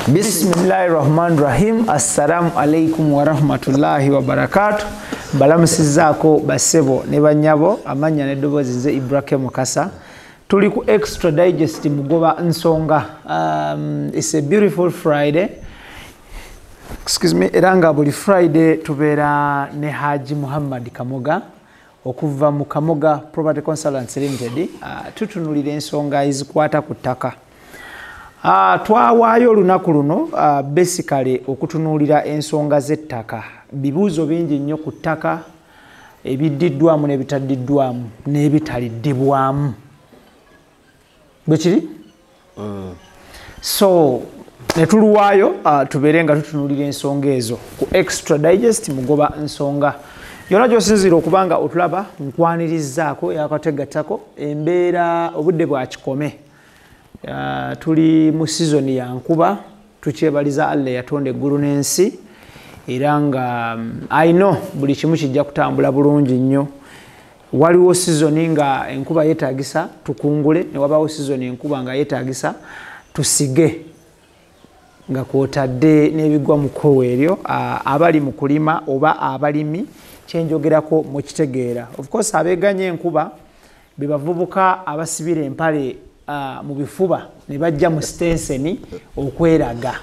Bismillahirrahmanirrahim. Assalamu alaikum wa rahmatullahi wa barakatuh. Balamusizzaako basebo ne banyabo amanya ne dobozi nze Ibrahim Mukasa. Tuli ku Extra Digest mugoba nsonga. It's a beautiful Friday. Excuse me, eranga buli Friday tubeera ne Haji Muhammad Kamoga okuva mu Kamoga Property Consultants Limited. Tutunulira ensonga ezikwata ku ttaka. Twawaayo olunaku luno basically okutunuulira ensonga z'ettaka. Bibuuzo bingi nnyo ku ttaka, ebiddiddwamu n'ebitaddiddwamu n'ebitaliddibwamu. Bwe kiri? So ne tuluwaayo tubeere nga tutunuulira ensonga ezo ku Extra Digest mugoba nsonga. Yonna gy'osinziira okuba nga otulaba nkwanirizzaako yakategatako embeera obudde bwa kikome. Tuli mu season ya nkuba, tukyebaliza Allah yatonda eggulu n'ensi era nga I know buli kimu kijja kutambula bulungi nnyo. Waliwo season nga enkuba yeetaagisa tukungule, ne wabaawo season enkuba nga yeetaagisa tusige nga kwotadde n'ebigwa mu kkowe eryo. Abali mu kulima oba abalimi kyenjogerako mu kitegeera. Of course abeeganya enkuba be bavubuka abasibira empale mu bifuba ne bajja mu stenseni okweraga.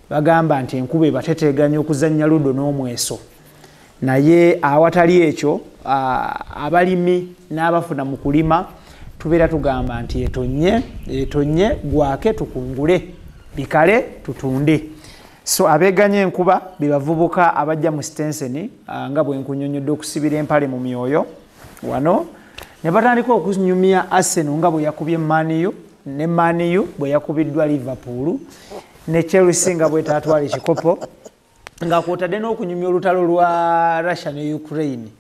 Bagamba nti enkuba ebateteganya okuzannya ludo n'omweso. Naye awatali ekyo abalimi n'abafuna mu kulima tubeera tugamba nti etonye gwake tukungule bikale tutunde. So abeeganya enkuba be bavubuka abajja mu stenseni nga bwe nkunyonnyodde okusibira empale mu myoyo wano. Ne batandika okunyumya Arsenal nga bwe yakubye Man U, ne Man U bwe yakubiddwa Liverpool, ne Chelsea nga bwe tatwala ekikopo, nga kwotadde n'okunyumya olutalo lwa Russia ne Ukraine.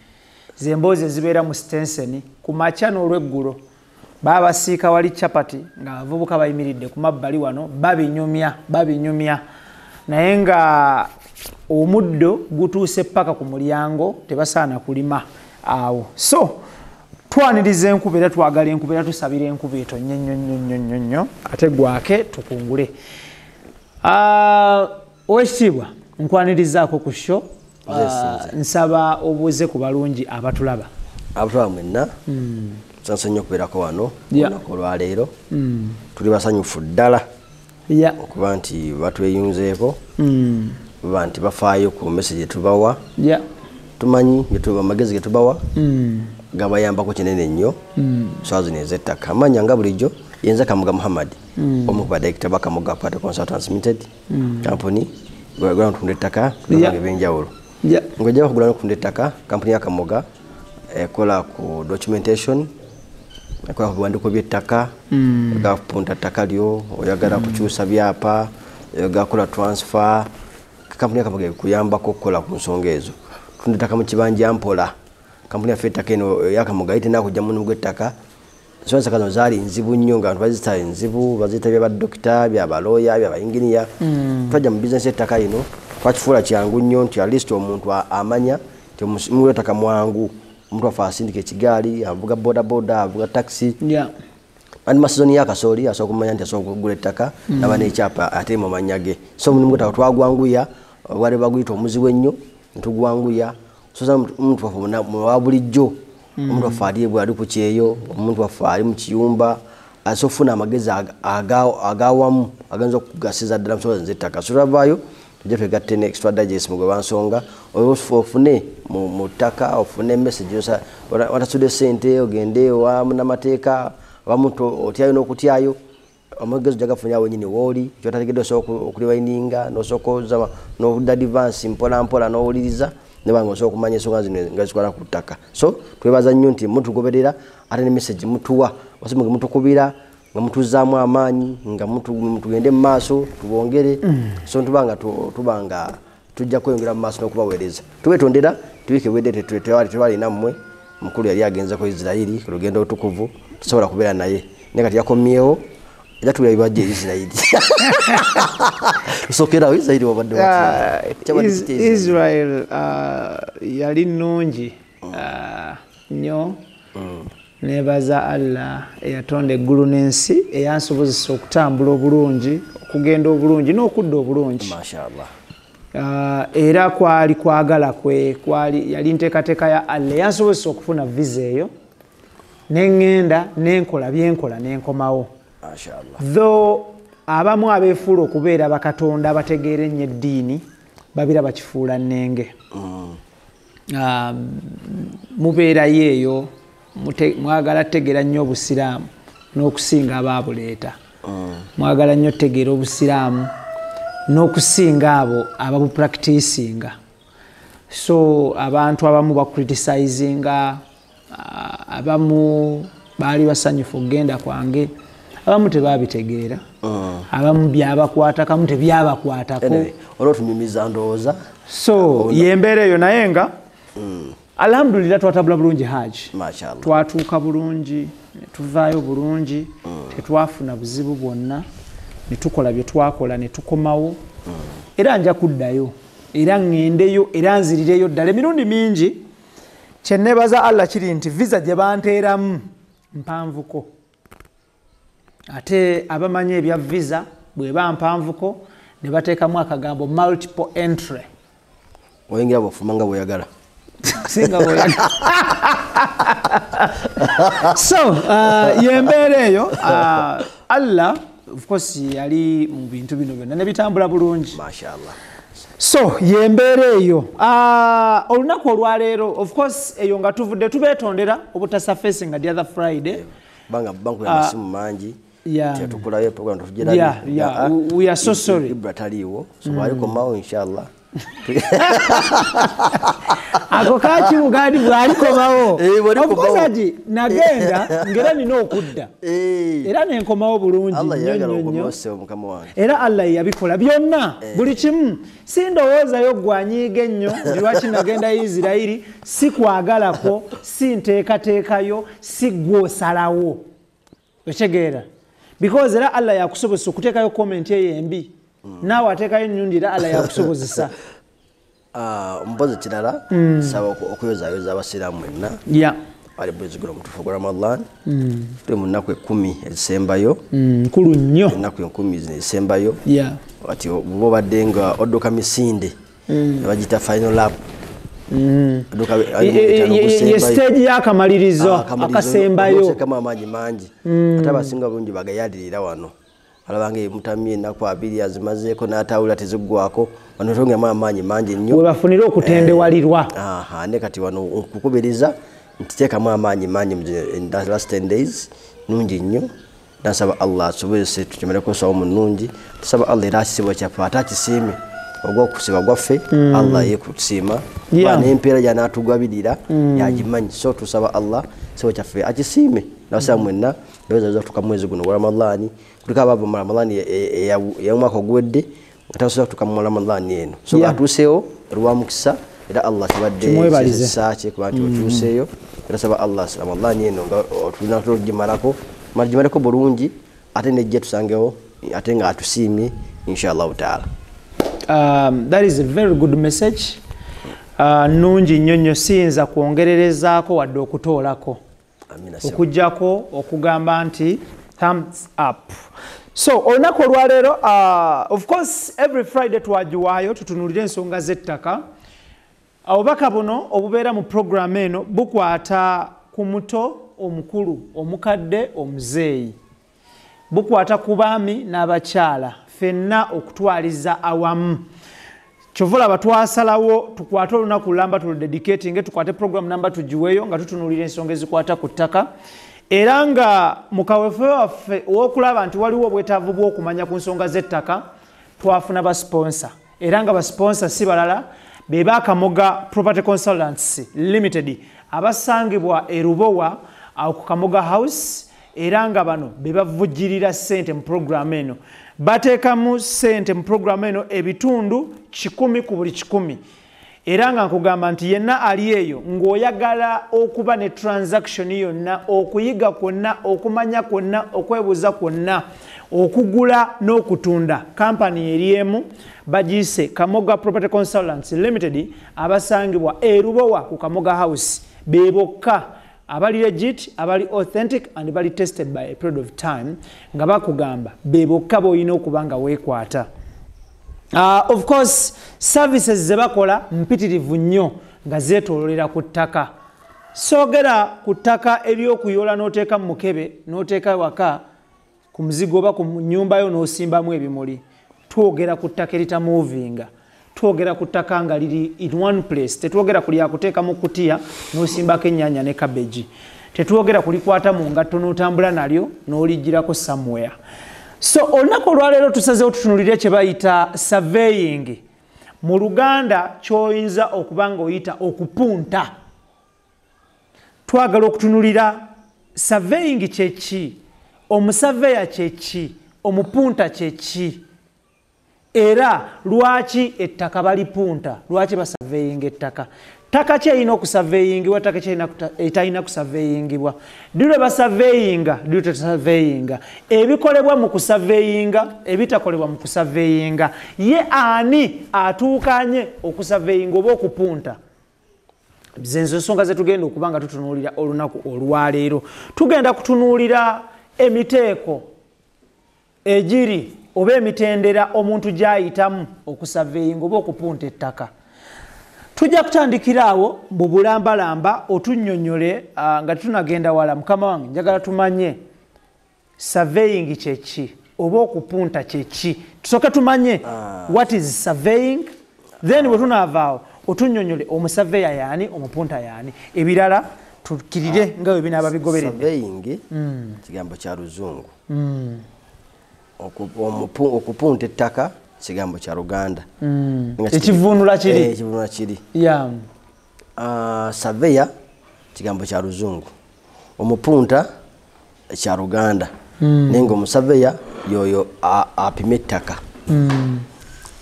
Zemboozi ezibeera mu stenseni ku makya n'olweggulo baabasiika wali chapati nga abavubuka bayimiridde ku mabbali wano babinyumya naye nga omuddo gutuuse paka ku mulyango tebasaana kulima awo. So twaniriza enkuba era twagala enkuba era tusabira enkuba etonye nnyo ate gwake tukungule. Owekitiibwa nkwanirizaako ku show. Nsaba obuuze ku balungi abatulaba. Abatulaba mwenna nsanyusa nnyo okubeerako wano olunaku olwaleero. Tuli basanyufu ddala okuba nti batweyunzeeko, baba nti bafaayo ku message etubawa. Tumanyi amagezi ge tubawa gabayambako kinene nnyo swala zino ez'ettaka. Amanya nga bulijjo yenza Kamoga Muhammad omu ku badirector ba Kamoga Property Consultants Limited company gwagala ntunda ettaka tulabanga ebyenjawulo. Ng'ojja kugula n'okutunda ettaka, kampuni ya Kamoga ekola ku documentation, ekola ku biwandiiko by'ettaka, oyagala kupunta ttaka lyo, oyagala kukyusa byapa, oyagala kukola transfer. Kampuni ya Kamoga ekuyambako okukola ku nsonga ezo. Tunda ettaka mu kibanja mpola. Kampuni yaffe ettaka eno ya Kamoga yitena kujja mu gw'ettaka. Ensonga kano zaali nzibu nnyo nga abantu bazita enzibu, baziyita by'abadokita, by'abalooya, by'abayinginiya. Twajja mu bizinesi ettaka lino twakifuula kyangu nnyo nti at least omuntu amanya nti omulimu ettaka mwangu. Omuntu waffe asindika ekigaali, avuga bodaboda, avuga taxi. Andi masizoni ya kasooli asobola okumanya nti asobola okugula ettaka naba n'ekyapa ate mu mannya ge. So omulimu gw'ettaka twagwanguya, wali baguyita omuzibu ennyo ntugwanguya. Soza omuntu waffe wa bulijjo, omuntu waffe ali bwali ku kyeyo, omuntu waffe ali mu kiyumba asobola okufuna amagezi agawamu agenza okugasiza ddala mu nsonga z'ettaka. So twavaayo tujja twegatte ne Extra Digest mugoba nsonga ofune mu ttaka, ofune message watasudde ssente ogende wa munnamateeka abamuntu otyayo n'okutyayo. Amagezi jagafunyawo nyini wooli kyotategedde osobola okuliwaininga n'osooka n'odda advance mpola n'owuliriza nebanga osobola okumanya ensonga zino nga zikwala ku ttaka. So twebaza nnyo nti mutugoberera ate ne message mutuwa wasimu nga mutukubira nga mutuzaamu amaanyi nga tugende mu maaso tubongere. So tubanga tujja kweyongera mu maaso n'okubaweereza. Tubetondera tubiike wedde tewali nammwe mukulu yali agenzeko Isirairi ku lugendo otukuvu tusobola kubeera naye naye kati yakomyewo ejja tubira bibajja Isirairi. Tusokerawo Isirairi wabadde Israel yali nnungi nnyo nebaza Allah eyatonda eggulu n'ensi eyansobozesa okutambula obulungi okugenda obulungi n'okudda obulungi era kwali kwagala kwe kwali yali nteekateeka ya Allah eyansobozesa okufuna visa eyo neŋŋenda n'enkola byenkola n'enkomawo though abamu abeefuula okubeera bakatonda abategeera ennyo eddiini babira bakifuula nnenge mubeerayo eyo mwagala tegeera nnyo obusiraamu n'okusinga abaabuleeta mwagala nnyo tegeera obusiraamu n'okusinga abo ababupracticinga so abantu abamu bakritisayizinga abamu baali basanyufu okugenda kwange abamu tebabitegeera abamu byabakwata kamu tebyabakwatako olwotunyumiza ndowooza so yembeera eyo naye nga alhamdulillah twatambula bulungi haji twatuuka bulungi netuvaayo bulungi tetwafuna buzibu bwonna netukola bye twakola netukomawo era nja kuddayo era ŋŋendeyo era nzirireyo ddala emirundi mingi kyennebaza Allah kiri nti visa gye banteeramu mpanvuko ate abamanyi ebya visa bweba mpanvuko ne bateekamu akagambo multiple entry oyingira bwofuma nga bweyagala singa bweyagala so yembeera eyo Allah of course yali mu bintu bino byonna ne bitambula bulungi mashallah so yembeera eyo olunaku olwaleero of course eyo nga tuvudde tubeetondera obutasa facing the other Friday banga banku ya masimu mangi tukulayo program tujira we are so sorry ibra taliwo so waliko mao inshallah ako kachi mugadi bwaliko mao okosaji nagenda ngera nino okudda era nenkomawo bulungi nnyo era Allah yabikola byonna buli kimu sindowooza yo gwanyiige nnyo lwaki nagenda Isirairi si kwagalako si nteekateekayo si gwosalawo otegeera because era Allah yakusobozesa okuteekayo comment eyo embi naawe ateekayo ennyundi era Allah yakusobozesa mpozi kirala saba okuyozayoza abasiraamu mwenna bali bwezigula omutuufu gwa Ramadan tuli mu nnaku 10 ezisembayo nkulu nnyo ennaku 10 zino ezisembayo kati bw'oba obadde nga odduka misinde bagiyita final lap ye stage y'akamalirizo akasembayo kama amaanyi mangi ate abasinga bulungi bagayadirira wano alabanga emutamye ennaku 2 azimazeeko n'atawula teziggwako wano tongeramu amaanyi mangi nnyo we bafunire okutendewalirwa ne kati wano nkukubiriza nti teekamu amaanyi mangi in the last 10 days nungi nnyo nasaba Allah asobozese tukimereko sawumu nungi tusaba Allah era akisibo kyaffe ate akisiime ogw'okusiba gwaffe Allah yekusiima n'empeera gy'anaatugwabirira yagimanyi so tusaba Allah kisibo kyaffe akisiime nabasaba mwenna ndowooza tuka mwezi guno gwa Ramadani kuliko abava mu Ramadani ey'omwaka oguwedde nga tasobola kutuuka mu Ramadani eno so atuuseewo lwa mukisa era Allah kibadde kisaakye kuba nti otuuseeyo era saba Allah Ramadani eno nga tulina tugimalako magimaleko bulungi ate nejje tusangewo ate nga atusiimye inshallah taala. That is a very good message. Nungi nnyo siyinza kwongererezaako wadde okutoolako okujjako okugamba nti thumbs up. So olunaku olwaleero of course every Friday twagiwaayo tutunuulira ensonga z'ettaka. Obubaka buno obubeera mu program eno bukwata ku muto omukulu omukadde omuzeeyi bukwata ku baami n'abakyala fenna okutwaliza awamu kyovula batwasalawo tukwate olunaku lulamba tuludedicating tukwate program namba tugiweeyo nga tutunuulira ensonga ezikwata ku ttaka era nga mukaweefube waffe ow'okulaba nti waliwo obwetaavu bw'okumanya ku nsonga z'ettaka twafuna basponsa era nga basponsa si balala be Kamoga Property Consultants Limited abasangibwa e Rubowa ku Kamoga House era nga bano be bavujjirira ssente mu program eno bateekamu ssente mu program eno ebitundu 100 ku buli 100 era nga nkugamba nti yenna ali eyo ng'oyagala okuba ne transaction yonna okuyiga kwonna okumanya kwonna okwebuuza kwonna okugula n'okutunda kampani eriemu bagiyise Kamoga Property Consultants Limited abasangibwa e Rubowa ku Kamoga House be bokka abali legit, abali authentic and bali tested by a period of time nga bakugamba bebokka boyina okuba nga weekwata. Of course services ze bakola mpitirivu nnyo nga zeetoololera ku ttaka. Soogera ku ttaka ery'okuyola n'oteeka mu mukebe n'oteeka waka ku muzigo oba ku nnyumba yo n'osimbamu ebimuli. Twogera ku ttaka eritamuvinga. Twogera ku ttaka nga liri in one place. Tetwogera ku lyakuteeka mu kutiya n'osimbako ennyaanya ne cabbage. Tetwogera kulikwata mu ngatto n'otambula nalyo n'oligirako somewhere. So olunaku olwaleero tusazeewo tutunulire kye bayita surveying. Mu Luganda ky'oyinza okuba ng'oyita okupunta. Twagala okutunulira surveying kye ki, omusaveya kye ki, omupunta kye ki, era lwaki ettaka balipunta, lwaki basurveying ettaka. Ttaka ki erina okusurveyingibwa, ttaka ki etalina kusurveyingibwa. Ddi lwe basurveyinga, ddi lwe tetasurveyinga. Ebikolebwa mu kusurveyinga, ebitakolebwa mu kusurveyinga. Ye ani atuukanye okusurveyinga oba okupunta? Zenzo ensonga ze tugenda okuba nga tutunuulira olunaku olwaleero. Tugenda kutunuulira emiteeko egiri oba emitendera omuntu gy'ayitamu okusurveyinga oba okupunta ettaka. Tujja kutandikira awo mu bulambalamba otunnyonnyole nga tunagenda wala. Mukama wange njagala tumanye surveying kye ki oba okupunta kye ki. Tusooke tumanye what is surveying, then bwe tunaavaawo otunnyonnyole omusaveya yaani, omupunta yaani. Ebirala tukirire nga bwe binaaba bigoberedde. Surveying kigambo kya Luzungu. Okupunta ettaka kigambo kya Luganda. Ekivuunula kiri. Ekivuunula kiri. Yeah. Surveyor kigambo kya Luzungu. Omupunta kya Luganda. Nenga omusaveya yoyo apima ettaka.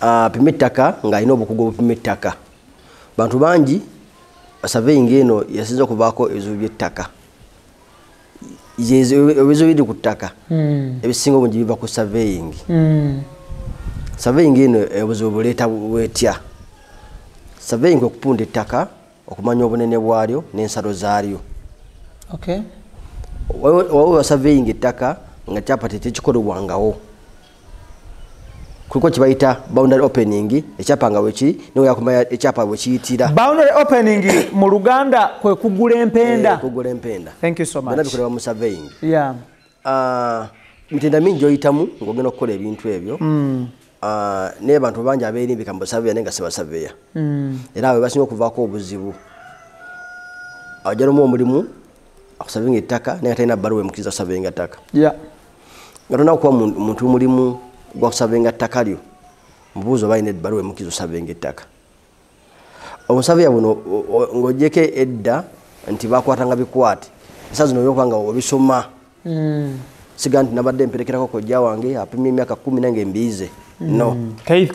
Apima ettaka ng'alina obukugu obupima ettaka. Bantu bangi surveying eno yasinza okubaako ebizibu by'ettaka. Ebizibu biri ku ttaka ebisinga obungi biva ku surveying. Surveying eno ebizibu buleeta bwetya. Surveying okupunta ettaka, okumanya obunene bwalyo n'ensalo zaalyo. Okay. Wawe surveying ettaka nga kyapa tekikolebwangawo. Kuliko kibayita boundary opening, ekyapa nga wekiri niwe yakumanya ekyapa wekiyitira. Boundary opening mu Luganda kwe kugula empenda. Kugula empenda. Thank you so much. Bana bikolebwa mu surveying. Yeah. Mitenda mingi oyitamu ng'ogenda okukola ebintu ebyo. Naye bantu bangi abeerimbika mu surveyor naye nga si basurveyor. Era awo basinga okuvaako obuzibu. Ajjalamu omulimu akusurveyinga ettaka naye nga talina bbaluwa emukkiriza kusurveyinga ttaka. Yeah. Nga tolina kuba muntu mulimu gwa kusurveyinga ttaka lyo, mubuuza oba alina ebbaluwa emukkiriza kusurveyinga ettaka. Omusurveyor buno ng'oggyeko edda nti bakwatanga bikwate. Esa zino olwokuba nga obisoma. Siga nti nabadde mperekerako kojja wange apimye emyaka 10 nange mbiize. No.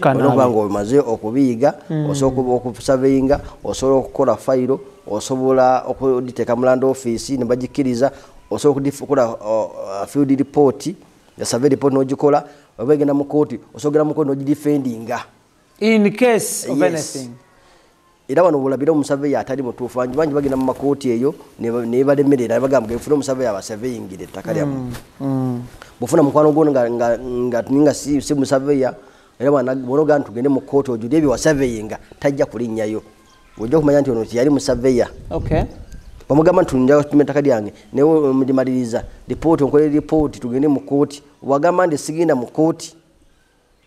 Olwokuba nga omaze okubiyiga, osobola okusurveyinga, osobola okukola fayiro, osobola okuditeeka mu land office ne bagikkiriza, osobola okukola field report, ya survey report n'ogikola, oba egenda mu kooti, osobola mu kooti n'ogidefendinga. In case of anything. Era wano bulabira omusurveyor atali mutuufu. Bangi bagenda mu makooti eyo ne balemerera bagamba efuna omusurveyor abasurveyingire ettaka lyammwe. Bufuna mukwano gwo nga si musurveyor, era bw'onoga nti tugende mu kooti ojulire ebyo wasurveyinga tajja kulinnyayo. Ojja okumanya nti ono teyali musurveyor. Okay. Bamugamba nti njagala kupima ettaka lyange naye mulimaliriza lipooti onkolere lipooti tugende mu kooti. Wagamba nti sigenda mu kooti,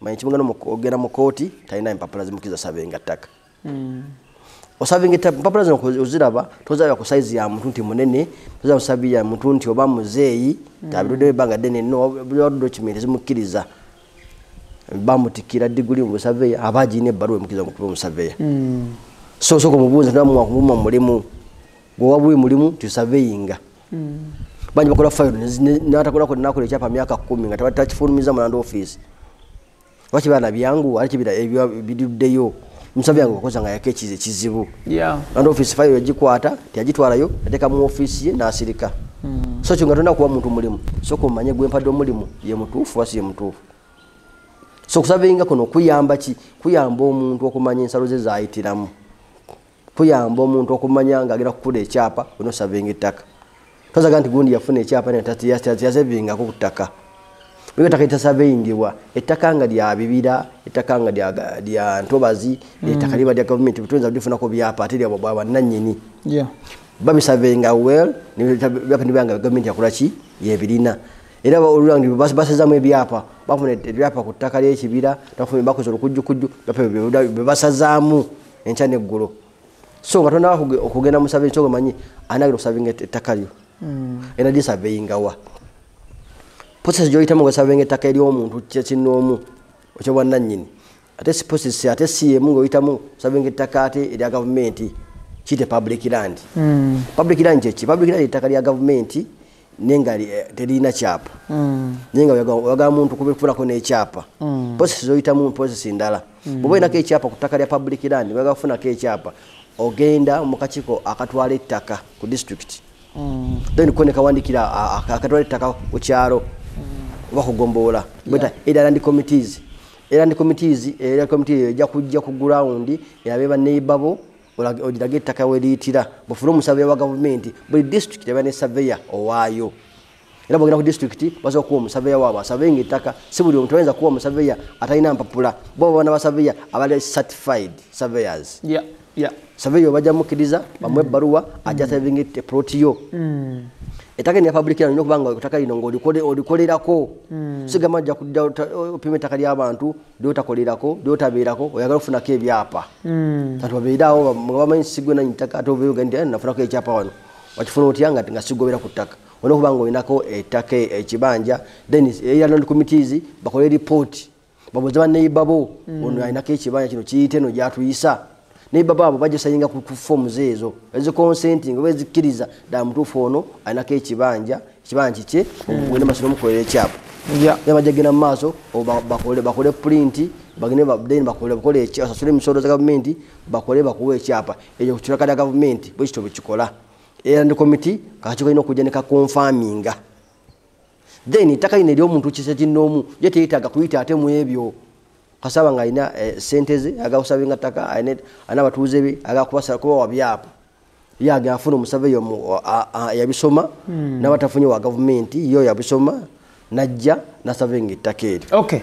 manyi kimugenda ogenda mu kooti talina empapula zimukkiriza surveyinga ttaka. Osavinga mpapula zino oziraba tozaba ku size ya muntu nti munene, tozaba sabi ya muntu nti oba muzeeyi, tabirudde banga dene no document zimukkiriza. Bamutikira diguli mu surveyor abajine ebbaluwa emukkiriza mu surveyor. So kumubuuza ndamu wakumuma mulimu gwo wabwe mulimu tu surveyinga. Banyi bakola file n'atakola ko nakola ekyapa myaka 10 nga tabatakifulumiza mu land office. Wachi bana byangu alikibira ebyo biduddeyo. Musabe yangu koza nga yakechize kizibu. Yeah. And office file yagikwata, yagitwalayo, ateka mu office ye n'asirika. So kyo ngatonda kuwa muntu mulimu. So ko manye gwempadde omulimu ye mutuufu wasi ye mutuufu. So kusabinga kono kuyamba ki? Kuyamba omuntu okumanya ensalo ze zaayitiramu. Kuyamba omuntu okumanya nga agera kukuda ekyapa ono savinga ettaka. tozaga nti gundi yafuna ekyapa yasevinga ku ttaka bwe ttaka etasaveingibwa ettaka nga lya bibira ettaka nga lya ntobazi ettaka liba lya government bitunza bifunako byapa ate lya bwannannyini babisavenga well nibanga government yakolaki yebirina era olulangi basazamu ebyapa bafuna ebyapa ku ttaka ly'ekibira bakoze olukujjukujju bebasazaamu enkya n'eggulu so nga tonaba okugenda mu survey kyogo manyi anagira okusavinga ettaka lyo era lisaveyingawa process gyoyitamu nga osavinga ettaka ery'omuntu kinoomu ekyobwannannyini ate si process ate si yemu ng'oyitamu osavinga ettaka ate erya gavumenti kiyite public land public land kyeki public land ettaka lya gavumenti nenga terina kyapa nenga waga muntu kubifunako n'ekyapa process zoyitamu process ndala bw'oba olinako ekyapa ku ttaka lya public land waga kufunako ekyapa ogenda mu kakiiko akatwala ettaka ku district then koneka wandikira akatwala ettaka ku kyalo oba kugomboola bweta land committees era committee ejja kujja ku ground erabe banneighbour ogiraga ettaka weriyitira bufuna omusaveya wa gavumenti buli district eba ne saveya owaayo era bwogenda ku district basobola kuwa omusaveya waabwe asavenga ettaka si buli omuntu ayinza kuwa omusaveya atalina mpapula bo bana basaveya abali certified surveyors saveya bajja mukkiriza bamuwe ebbaluwa ajja savinga ploti yo ettaka lya public land okubanga ettaka lino ng'olikolerako sigamba ajja kujja opima ettaka ly'abantu lyotakolerako lyotabeerako oyagala okufunako ebyapa kati babeerawo nga bamanyi sigwe nanyi ttaka ate obeeyoga nti nafunako ekyapa wano wakifuna otya nga sigobera ku ttaka olina okuba nga olinako ettaka ekibanja then land committees bakole report babuuze banneighbour bo ono alinako ekibanja kino kiyite no gyatuyisa neighbour baabo bajja sayinga ku forms ezo eziconsenting oba ezikkiriza ddala mutuufu ono alinako ekibanja kye ogenda masiro mukolera ekyapa bajja genda mu maaso bakole print bakole basasule emisolo za gavumenti bakuwe ekyapa ekyo kutulaka lya gavumenti bwe kityo bwe kikola land committee kakiko ino okujja ne kakonfaminga then ettaka lino ery'omuntu kise kinnoomu ye teyetaaga kuyita ate mu ebyo kasaba nga alina sente ze agakusavinga ttaka alina abatuuze be agakubawa byapa ye agenda afuna omusaveya yabisoma n'abatafunye wa gavumenti yo yabisoma najja nasavinga ettaka eryo.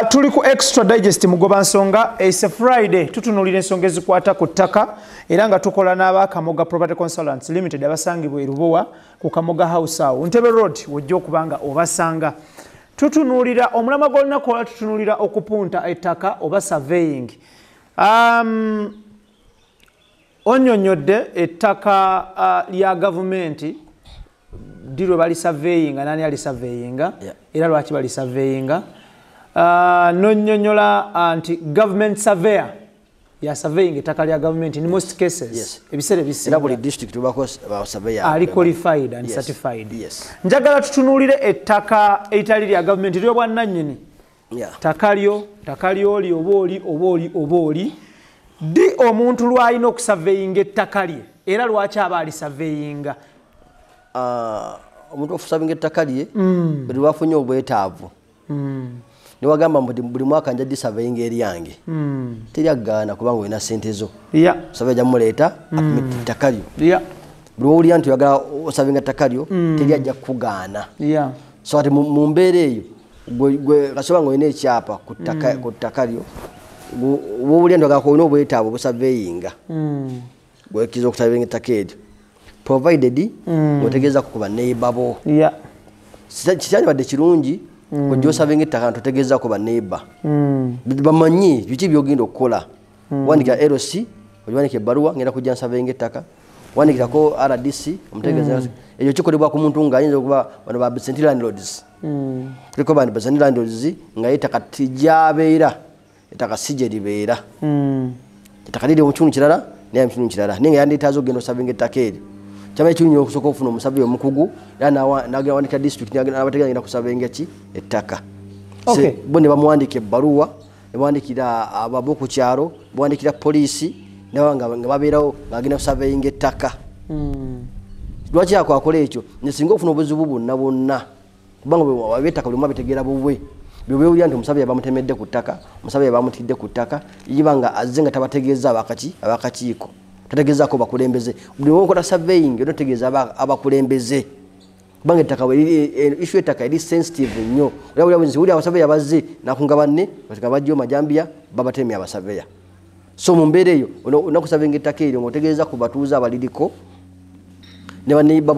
Tuli ku Extra Digest mugoba nsonga it's a Friday tutunulira ensonga ezikwata ku ttaka era nga tukola n'aba Kamoga Property Consultants Limited abasangibwa e Rubowa ku Kamoga House awo Ntebe Road wojja okubanga obasanga tutunulira omulama gw'olunaku olwa tutunulira okupunta ettaka oba surveying onyonyodde ettaka lya gavumenti dirwe bali surveying nani ali surveying era lwaki bali surveying nonyonyola anti government surveyor ya surveying ettaka lya government in most cases ebisere bisinga buli district ubako surveyor ali qualified and certified njagala tutunulire ettaka eitali lya government lyo bwannannyini takalyo oli oboli di omuntu lwalina okusurveyinga ettaka lye era lwaki aba ali surveyinga omuntu okusurveyinga ettaka lye buli lwafunye obwetaavu niwagamba mbu buli mwaka nja disurveying eryange teryagaana kubanga olina sente zo surveyor jamuleeta apimiti ettaka lyo buli wowulira nti oyagala osavinga ettaka lyo teryajja kukugaana so ati mu mbeera eyo gwe kasoba nga olina ekyapa ku ttaka lyo wowulira nti oyagala olina obwetaavu obusurveyinga gwekiriza okusavinga ettaka eryo provided otegeeza kukuba neighbour bo kikyandibadde kirungi kujja osavinga ettaka ntotegeeza ku baneighbour bamanyi biki byogenda okukola wandikira LC ogiwandika ebbaluwa ngenda kujja nsavinga ettaka wandikirako RDC omutegeeza ekyo kikolebwa ku muntu ng'ayinza okuba bano ba Besent landlords kuliko bandi Besent landlords nga ettaka tijjabeera ettaka si gye libeera ettaka liri mu kitundu kirala naye mu kitundu kirala naye nga yandeetaaza okugenda osavinga ettaka eryo kyamaye kinyunya okusooka okufuna omusaveya omukugu era nagenda wandika district n'abategeka ngenda kusavinga ki ettaka bo ne bamuwandika ebbaluwa ne bawandikira ababo ku kyalo bawandikira poliisi nga babeerawo ng'agenda kusavinga ettaka lwaki akwakola ekyo nesinga okufuna obuzibu bwonna kubanga abettaka buli omu abitegeera bubwe byobewulira nti omusaveya bamutemedde ku ttaka omusaveya bamutidde ku ttaka yiba nga azze nga tabategeeza abakakiiko tategezaako bakulembeze buli okola surveying onotegeeza abakulembeze kubanga ettaka issue ettaka eri sensitive nnyo uli abasaveya bazze nakunga banne bajjo majambia babatemya abasaveya so mu mbeera eyo onakusavenga ettaka eryo ng'otegeeza ku batuuze abaliriko ne baneiba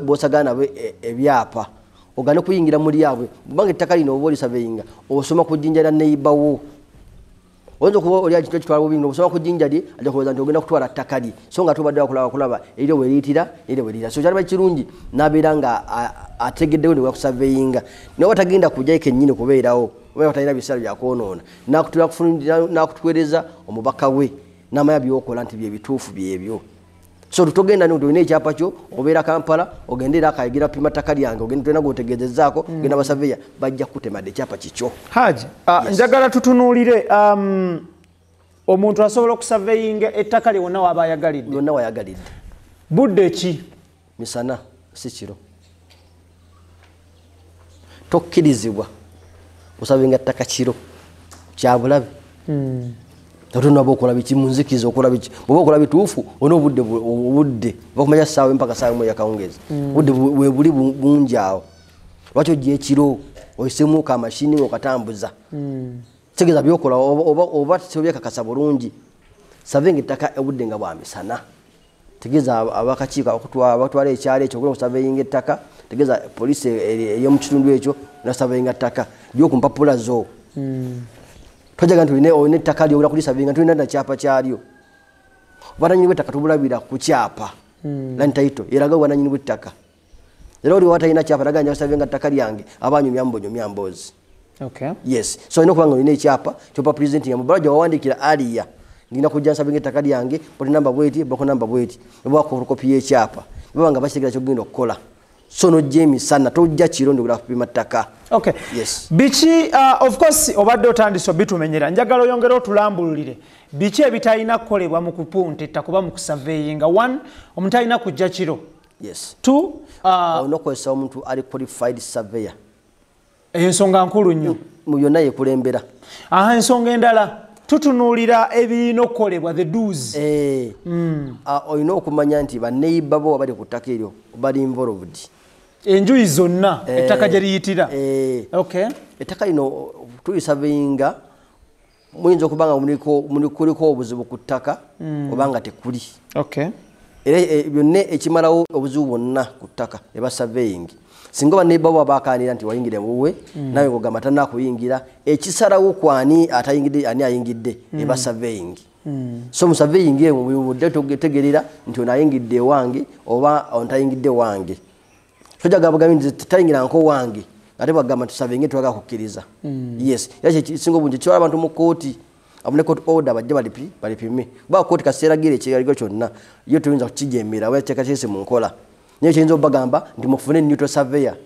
bosagana ebyapa ogane kuyingira muri yabwe kubanga ettaka lino oba olisaveyinga osoma kujinjala neiba wo Ozo kuba oli akitwa kitwala bubingo busaba kujinjali aje kuweza nti ogenda kutwala takali so nga tubadde kulaba eryo weritira so kyali bakirungi nabiranga ategeddewo ne wakusurveyinga ne watagenda kujja kennyini kubeerawo oba watalina bisalo bya konoona nakutula kufunira nakutwereza omubaka we namaya byokola nti bye bituufu byebyo so tutogenda ndo ine ekyapa kyo obeera Kampala ogendera akayigira pima takali yange ogenda tena gotegezezaako genda basaveya bajja kutemade ekyapa kikyo Haji njagala tutunuulire omuntu asobola okusurveyinga ettakali wonna wayagalidde budde ki misana si kiro tokkirizibwa osavinga ttaka kiro kyabulabe Totuna bokola biki munzikizo okola biki bokola bituufu ono budde bakumanya sawe mpaka sawe moya kaongeza budde we buli bunjao lwacho je kiro oyisemu ka mashini okatambuza tegeza byokola oba tsobeka kasabulungi savinga ttaka ebudde nga bwamisana tegeza abakakiika abatwala ekyalo ekyo okulo savinga ttaka tegeza police eyo mu kitundu ekyo na savinga ttaka byo kumpapula zo Tojaga nti one ttaka lyo kulisavinga tulina na kyapa kyalyo bananyini b'ettaka tubulabira ku kyapa land title eraga bananyini b'ettaka era oli watalina kyapa raga nja savinga ttaka lyange abanyumya mbonyozi yes so ino kubanga olina ekyapa kyopa president ya mubalaja wawandikira aliya ngina kujja savinga ttaka lyange poti namba bweti boko namba bweti bwako kopi y'ekyapa babanga basigala kyo genda okukola sono Jamie sana tojja kirondo kula kupima ttaka yes bichi of course obadde otandise bitumenyera njagala oyongera otulambululire bichi ebitayina kukolebwa mu kupunta ttakuba mu kusurveyinga 1 omuntu alina kujja kiro yes 2 onokozesa omuntu ali qualified surveyor ensonga nkulu nnyo mu byonna yekulembera ensonga endala tutunuulira ebirina okukolebwa the do's olina okumanya nti baneiba bo bali ku ttaka eryo bali involved enjuyi zonna ettaka gye liyitira ettaka lino tulisurveyinga muyinza okubanga kuliko obuzibu ku ttaka obanga tekuli era byonna ekimalawo obuzibu bwonna ku ttaka eba surveying singa baneiba bo bakanira nti wayingire wuwe nawe ngogamba tanakuyingira ekisalawo kwani atayingidde ani ayingidde eba surveying so mu surveying budde togetegerera nti onayingidde wange oba ontayingidde wange sojaga bagambi nti tayingira nko wange ate bagamba tusurveying twaga kukkiriza yes yakye singo bunje kyala abantu mu kooti abune court order bajja balipime ba kooti kaseera gire kyaligo kyonna yo tuyinza kukijemera wacheka kyese mu nkola niyo kyinzo bagamba ndi mufune neutral surveyor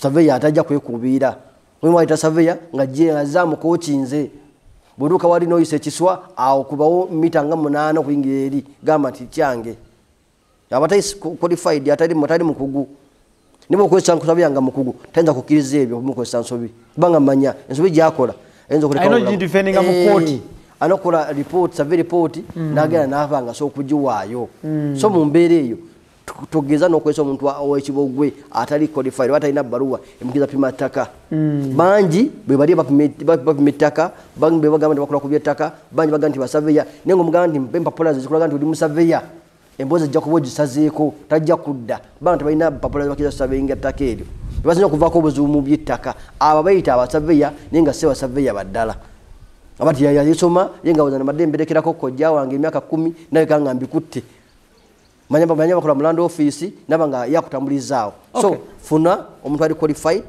surveyor atajja kwekubira mwe mwaita surveyor nga je azamu koochinze buduka wali no yise kiswa awo kubawo mita nga 8 kuyingira eri gamba ti kyange abatai qualified atali mutali mukugu nibo kwesa nkusabya nga mukugu tainza kukiriza ebyo mukwesa nsobi banga manya ensobi gyakola enzo kuleka I know defending a mukoti anokola report survey report nagera navanga so kujiwayo so mu mbeere eyo togeza nokwesa omuntu owekibogwe atali qualified watalina baruwa emukiza pima ttaka bangi bwe bali bapima ttaka bangi bwe bagamba nti bakola ku by'ettaka bangi bagamba nti basaveya naye ng'omugamba nti empapula zikulaga nti oli musaveya emboozi ajja kuba ogisazeeko tajja kudda banga tebalina empapula zibakiza surveyinga ttaka eryo tebasinza okuvaako obuzibu mu by'ettaka abo bayita abasaveya naye nga si basaveya baddala abati yayisoma ye nga wazana madde mberekerako kojja wange emyaka 10 nawe kanga mbikutte manya bakola mu land office nabanga yakutambulizaawo so funa omuntu ali qualified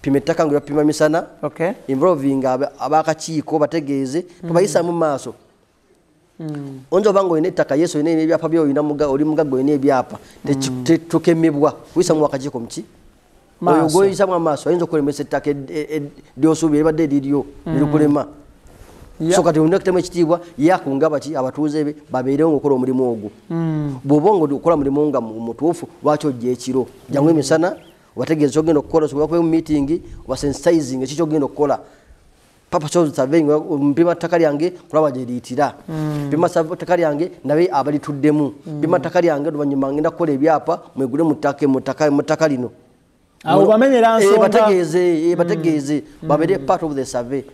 pima ettaka nga pima misana involving abakakiiko bategeeze tubayisa mu maaso onzo bango ine ettaka yeso ine ebyapa byo ina muga oli mugago ine ebyapa tukemebwa kuyisa mu wakakiiko mki oyo goyisa mu maaso ayinza okulemesa ettaka lyosuubira badde liryo lirukulema so kati undi kitemu ekitiibwa yakunga baki abatuuze be babeerewo ng'okola omulimu ogwo bw'oba ng'okola omulimu nga mutuufu lwaki ojja ekiro jangu emisana obategeeza kyogenda okukola osobola kuba mu meeting oba sensitizing eki kyogenda okukola papa soil surveying mpima ttaka lyange kulaba gye liitira mpima ttaka lyange nabe abalituddemu mpima ttaka lyange oluvannyuma ngenda kukola ebyapa mwegule mu ttaka lino abo bamenyera nsonga bategeeze babere part of the survey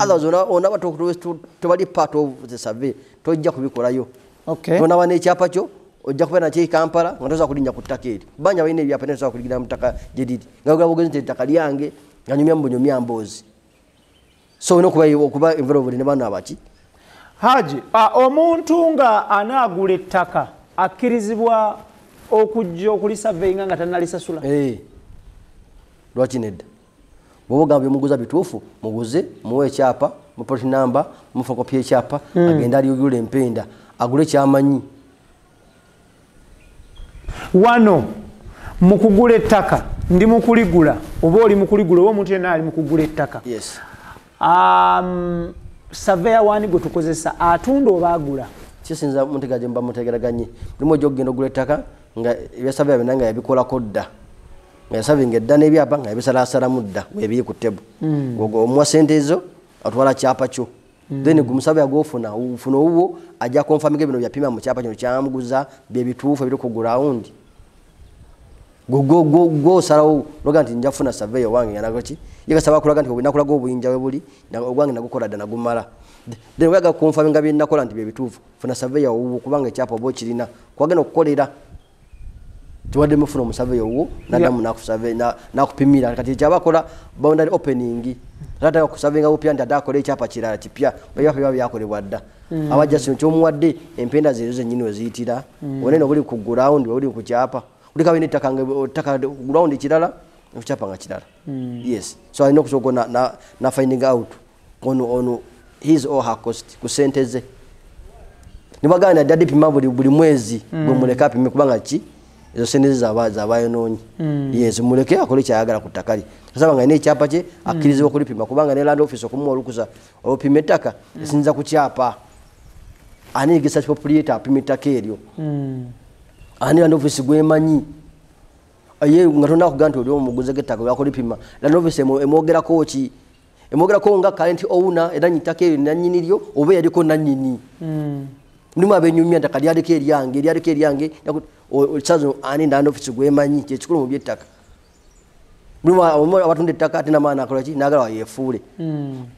otherwise ona bato tebali part of the survey tojja kubikolayo tona wane ekyapa kyo ojja kubeera nakyo Kampala nga tosobola kulinnya ku ttaka eri banja balina ebyapa naye tosobola kuligira mu ttaka gye liri nga ogala bugenzi nti ettaka lyange nga nyumya mboozi so olina okuba involved ne bano abaki Haji omuntu nga anaagula ettaka akkirizibwa okujja okulisurveyinga nga tannalisasula lwaki nedda bwoba ogamba byemuguza bituufu muguze muwe ekyapa mu plot number mu photocopy ekyapa agenda aliyugula empenda agule kyamanyi wano mukugula ettaka ndi mukuligula oba oli mukuligula oba omuntu yenna ali mukugula ettaka surveyor wani gwe tukozesa atunda oba agula kisinza muntega gye mba mutegeraganye mulimu ojja okugenda ogula ettaka nga ebya surveyor byonna nga yabikolako dda nga yasavinga edda n'ebyapa nga yabisalasalamu dda webiri ku tebo omuwa sente ezo atwala kyapa kyo then gumusurveyor gwofuna ufuna owuwo ajja konfaminga bino byapima mu kyapa kino kyamuguza byebituufu ebiri ku ground gwosalawo noga nti nja kufuna surveyor wange yanagaki yegasaba kulaga nti obinakulaga obuyinja we buli ogwange nagukola dda nagumala then oyaga konfaminga byenakola nti byebituufu funa surveyor owuwo kubanga ekyapa oba okirina kwagenda okukolera tuwadde mufuna omusurveyor owuwo nadamu nakupimira kati ekyabakola boundary opening tata okusavinga bupya nti adakola ekyapa kirala kipya byapa byaba byakolebwa dda abajja sino kyomuwadde empenda zezo zennyini weziyitira onene obuli ku ground obuli ku kyapa uli kabine ttaka ground kirala ekyapa nga kirala yes so alina okusobola na finding out on his or her cost ku sente ze nibagana dadi pima buli mwezi bwe muleka pime kubanga ki ezo sente zabayonoonyi yes muleke akole kyayagala ku ttaka li kasaba nga ine ekyapa kye akkirizibwa okulipima kubanga ne land office okumuwa olukusa olupima ettaka esinza ku kyapa ani research proprietor apima ettaka eryo ani land office gwemanyi aye nga tonna kuga nti oli omuguze g'ettaka lyakulipima land office emwogerako ki emwogerako nga current owner era nnyitaka eryo nannyini lyo oba yaliko nannyini mulimu abenyumya ttaka lyaleko eryange sazo ani land office gwemanyi kyekikulu mu byettaka mulimu abatunda ettaka ate namaana akola ki naagala wayeefuule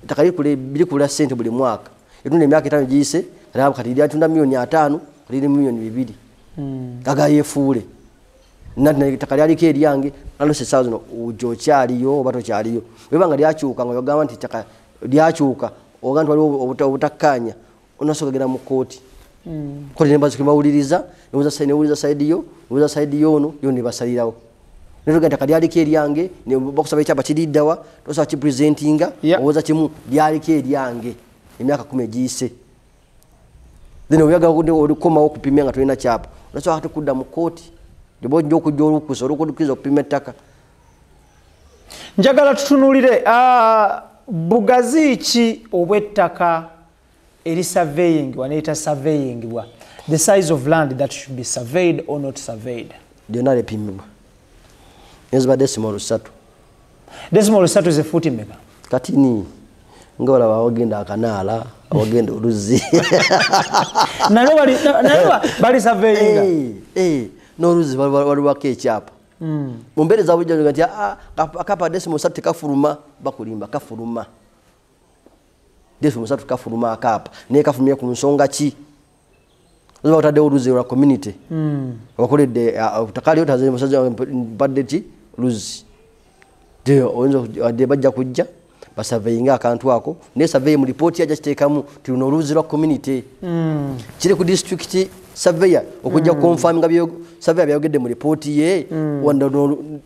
ettaka birikula ssente buli mwaka etunda emyaka 5 giyise kati lyatunda $5,000,000 liri $2,000,000 kaga yeefuule ettaka lyaliko eryange nalose sawo zino okyaliyo oba tokyaliyo webanga lyakyuka nga yogamba nti ettaka lyakyuka oga nti waliwo obutakkaanya onasooka genda mu kooti kooti nebazikibawuliriza newuliza sayidi yono yo nebasalirawo netoga ettaka lyaliko eryange bakusaba ekyapa kiriddawa tosaba kipresentinga owoza kimu lyaliko eryange emyaka 10 giyise then oyaga olikomawo okupimya nga tolina kyapa onasobola kati kudda mu kooti libojja okujja olukusa olwokuddukiriza okupima ettaka njagala tutunuulire bugazi ki obw'ettaka eri surveying waneeta surveyingibwa the size of land that should be surveyed or not surveyed lyonna lipimibwa neziba decimal 3 decimal 3 ze futi meka katini nga olaba awagenda akanaala awagenda oluzzi naye bali surveyinga n'oluzzi waliwako ekyapa mu mbeere zabujja nti akapa decimal 3 tekafuluma bakulimba kafuluma decimal 3 kafuluma akapa naye kafulumye ku nsonga ki oba otaddewo oluzzi lwa community wakoledde ttaka lyo taze musaza mpadde ki luzzi oyinza bajja kujja basurveyinga akantu ako naye survey mu ripooti yajja kiteekamu ti luno oluzzi lwa community kiri ku district surveyor okujja kukonfaminga surveyor byayogedde mu ripooti ye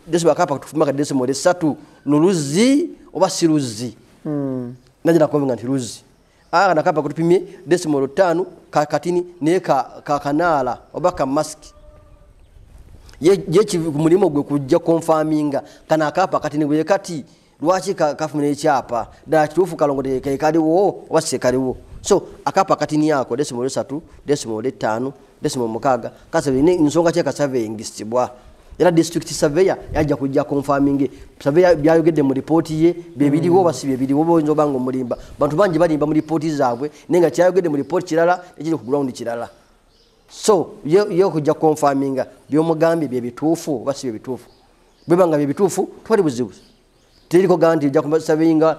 decimal akapa tufuma ka decimal 3 noluzzi oba si luzzi najja nakonvinga nti luzzi nakapa kutupimye decimal 5 katini naye kakanaala oba kamaski ye mulimu gwe kujja konfaminga kana akapa katini bwe kati lwaki kafuna ekyapa ddala kituufu kalongote kaliwo oba sekaliwo so akapa katini yako decimal 3 decimal 5 decimal 6 kasabine nsonga kye kasurveyingisibwa era district surveyor yajja kujja confirming surveyor byayogedde mu report ye bebiriwo basi bebiriwo bonzo bango mulimba bantu bangi balimba mu report zaabwe nenga kyayogedde mu report kirala ekiri ku ground kirala so yo kujja confirming byomugambi byebituufu basi byebituufu bwebanga byebituufu twali buzibu teriko ganti ujja kumusabinga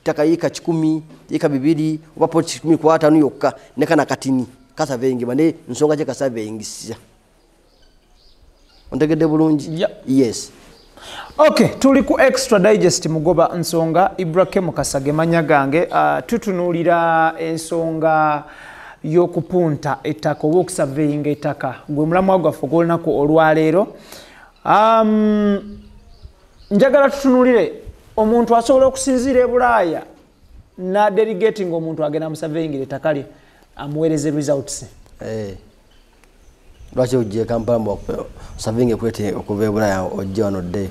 takayika 10 ika 2 oba poti 10 kwa 5 yokka nekana katini kasa vengi bane nsonga je kasa vengisia ontegede bulungi yes okay tuli ku extra digest mugoba nsonga Ibrahim Kasage manya gange tutunulira ensonga yokupunta ettaka oba okusurveyinga ettaka gwe mulamwa gwaffe gw'olunaku olwaleero njagala tutunulire omuntu asobola okusinziira e Bulaaya na delegating omuntu agenda musurveyingira ettaka lye amuweereze results lwaki ojje Kampala mbu surveying kwete okuva e Bulaaya ojje wano dde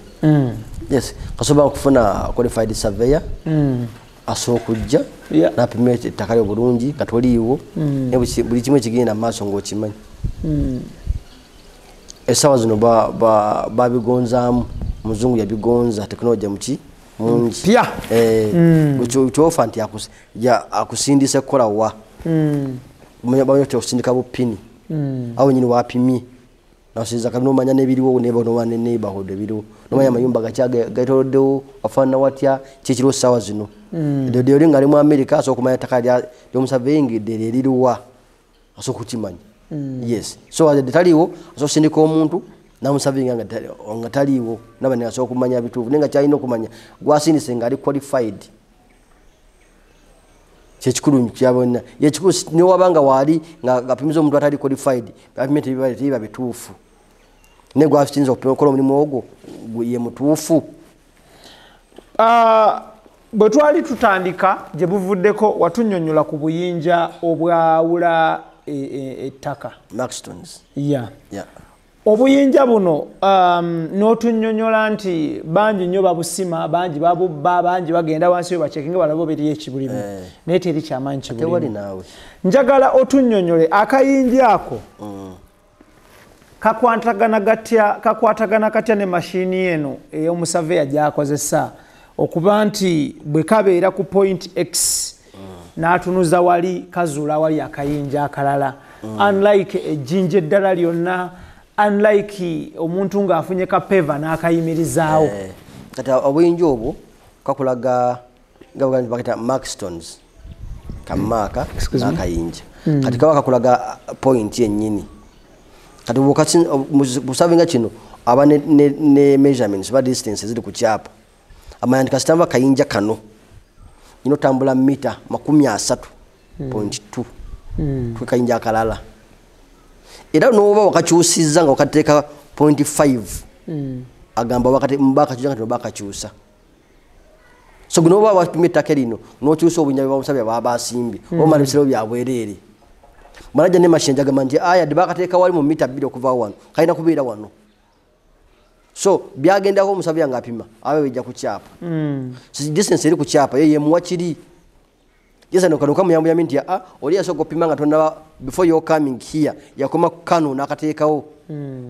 yes kasobola okufuna qualified surveyor asooka kujja napima ettaka lye bulungi nga toliiwo buli kimu ekigenda maaso ng'okimanyi essaawa zino babigonzaamu muzungu yabigonza tekinologiya muki mungi kyofa nti akusindisa kukola wa bamanyi okusindika bupini awo nyini wapimye nasinza kabi nomanya nebiriwo nebonowane neighborhood ebiriwo nomanya amayumba gaitoloddewo wafaanana watya kikiriwo essaawa zino eddyo oli ngaali mu America asobola okumanya ettaka lyomusurveyingidde lyeririwa asobola okukimanya yes so ade taliwo asobola okusindika omuntu namusurveyinga nga taliwo naba ne asobola okumanya bituufu nenga kyalina okumanya gwasindise nga ali qualified kyekikulu kyabona yekikulu niwabanga waali nga gapimiza omuntu atali qualified bapimete biba bituufu ne gwasinza okukola omulimu ogwo ye mutuufu bwe twali tutandika gye buvuddeko watunnyonnyola ku buyinja obwawula ettaka Maxtons yeah obuyinja buno n'otunnyonnyola nti bangi nnyo babusima bangi babubba bangi bagenda wansi we bacekinga balabo beriyo ekibulimu naye teri kyamaanyi kibulimu njagala otunnyonnyole akayinja ako kakwatagana katya ne mashini eno ey'omusaveya gy'akozesa okuba nti bwe kabeera ku point X n'atunuza wali kazuula wali akayinja akalala unlike ejjinja eddala lyonna unlike omuntu ng'afunye kapeva n'akayimirizaawo kati obuyinja obwo kakulaga nga bakita Maxtons kamaaka n'akayinja kati kaba kakulaga point yennyini kati busavinga kino aba ne measurements ba distance ziri ku kyapa amanya nti kasitamba kayinja kano ino tambula mita 30.2 kwe kayinja akalala era n'oba wakakyusizza nga wakateeka 0.5 agamba wakati mbakakyusa nga tobakakyusa so n'oba wapima ettaka lino n'okyusa obunyabi bamusabya baba asimbi omala ebisero byabwereere manajja ne mashini agamba nti aya bakateeka wali mu mita 2 okuva wano kalina kubeera wano so byagendako omusabya ng'apima abe bijja ku kyapa distance eri ku kyapa ye yemuwa kiri yesa nokaluka muyambu nti oli yasooka opima nga tonnaba before you're coming here yakoma ku kano n'akateekawo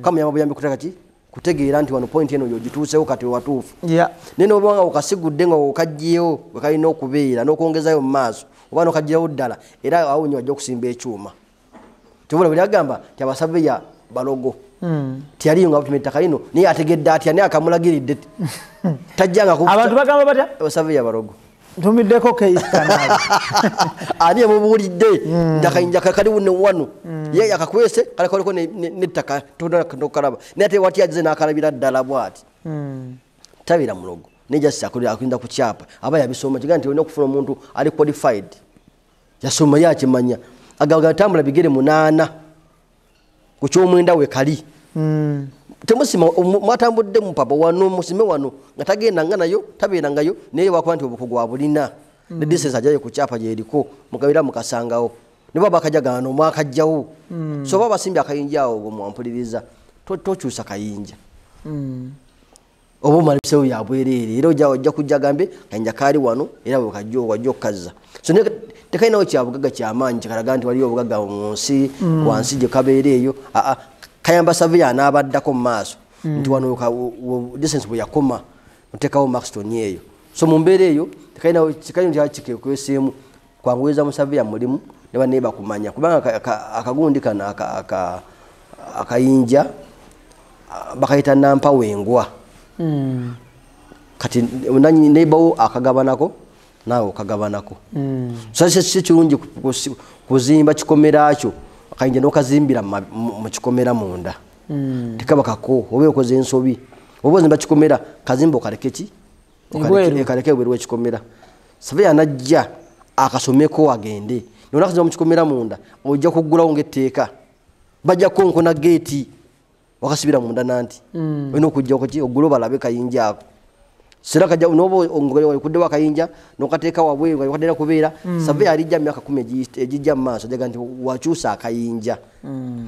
kamuyamba buyambi kuteeka ki kutegeera nti wano point eno yogituusewo kati watuufu naye nobanga okasigudde nga okagyewo wekalina okubeera n'okwongezayo mu maaso oba n'okagirawo ddala era awo nyo wajja okusimba ekyuma tobula bwe agamba nti abasaveya balogo tiyaliyo nga bapima ettaka lino naye ategedde atya naye akamulagiridde tajjanga abantu bagamba batya abasaveya balogo ntumiddeko keiskanali ani yamubuulidde ndakayinja kali wano ye yakakwese kalikoliko n'ettaka tokalaba naye ate wati yagize n'akalabira ddala bw'ati tabeera mulogo naye jasi akuyinza ku kyapa aba yabisoma kiga nti olina okufuna omuntu ali qualified yasoma yakimanya agamba tambula bigere 8 ku kyomwenda we kali temusima mwatambudde mupapa wano musime wano nga tagendanga nayo tabeerangayo naye wakuba nti obukugu wabulina ne distance ajayo ku kyapa gyeriko mukabira mukasangawo ne baba akajagano mwakajjawo so baba simbi akayinja awo mwampuliriza tokyusa kayinja obo malisewo yabwereere era ojja kujja gambe kayinja kali wano era wajja okukazza so tekayinawo kyabugaga kyamaanyi kikalaga nti waliyo obugaga mu nsi wansi gye kabeera eyo kayamba saveya n'abaddako mu maaso nti wano distance bwe yakoma otekawo Maxton eyo so mu mbeera eyo tekaina nti kweseemu kwanguyiza musabe ya mulimu ne baneba kumanya kubanga akagundi kana akayinja bakayita nampa wengwa kati nanyi nebawo akagabanako nawo kagabanako sasa si kirungi kuzimba kikomera kyo akayinja nokazimbira mu kikomera munda tikaba kako obe okoze ensobi obo zimba kikomera kazimbo kalekeki okaleke bwerwe kikomera sabe anajja akasomeko agende nona kazimba mu kikomera munda ojja kugulawo ngeteeka bajja konkona gate wakasibira munda nanti wino kujja okoti ogulo balabe kayinja ako sira kajja nobo ongoye kudde wakayinja nokateeka wabwe wakadera kubeera sabe alijja myaka 10 ejijja maaso jaga nti wachusa akayinja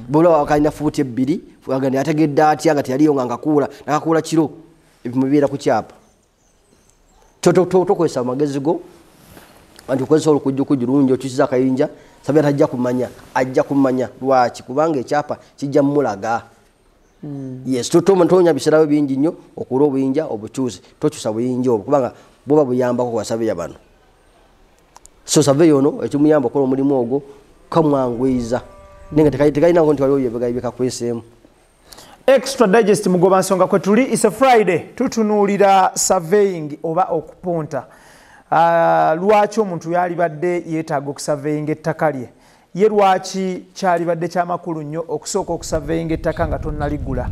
bola wakayina futi 2 wagani ategedde ati agati yaliyo ngakula nakakula kiro ebimubira ku kyapa tokwesa amagezi go anti kwesa olukujjukujirungi okyusiza akayinja sabe ajja kumanya lwaki kubanga ekyapa kijja mulaga yes tonya bisirawe bingi nnyo okula obuyinja obukyusi tokyusa buyinja obwo kubanga boba buyambako kwa sabe yabano so sabe yono ekimuyamba okola omulimu ogwo kamwangwiza nenga tekayina ngo nti waliwo yebegayibika kweseemu. Extra Digest mugoba nsonga kwe tuli is a Friday tutunuulira surveying oba okupunta lwaki omuntu yali badde yeetaaga okusurveyinga ettaka lye ye lwaki kyali badde kyamakulu nnyo okusooka okusurveyinga ettaka nga tonnaligula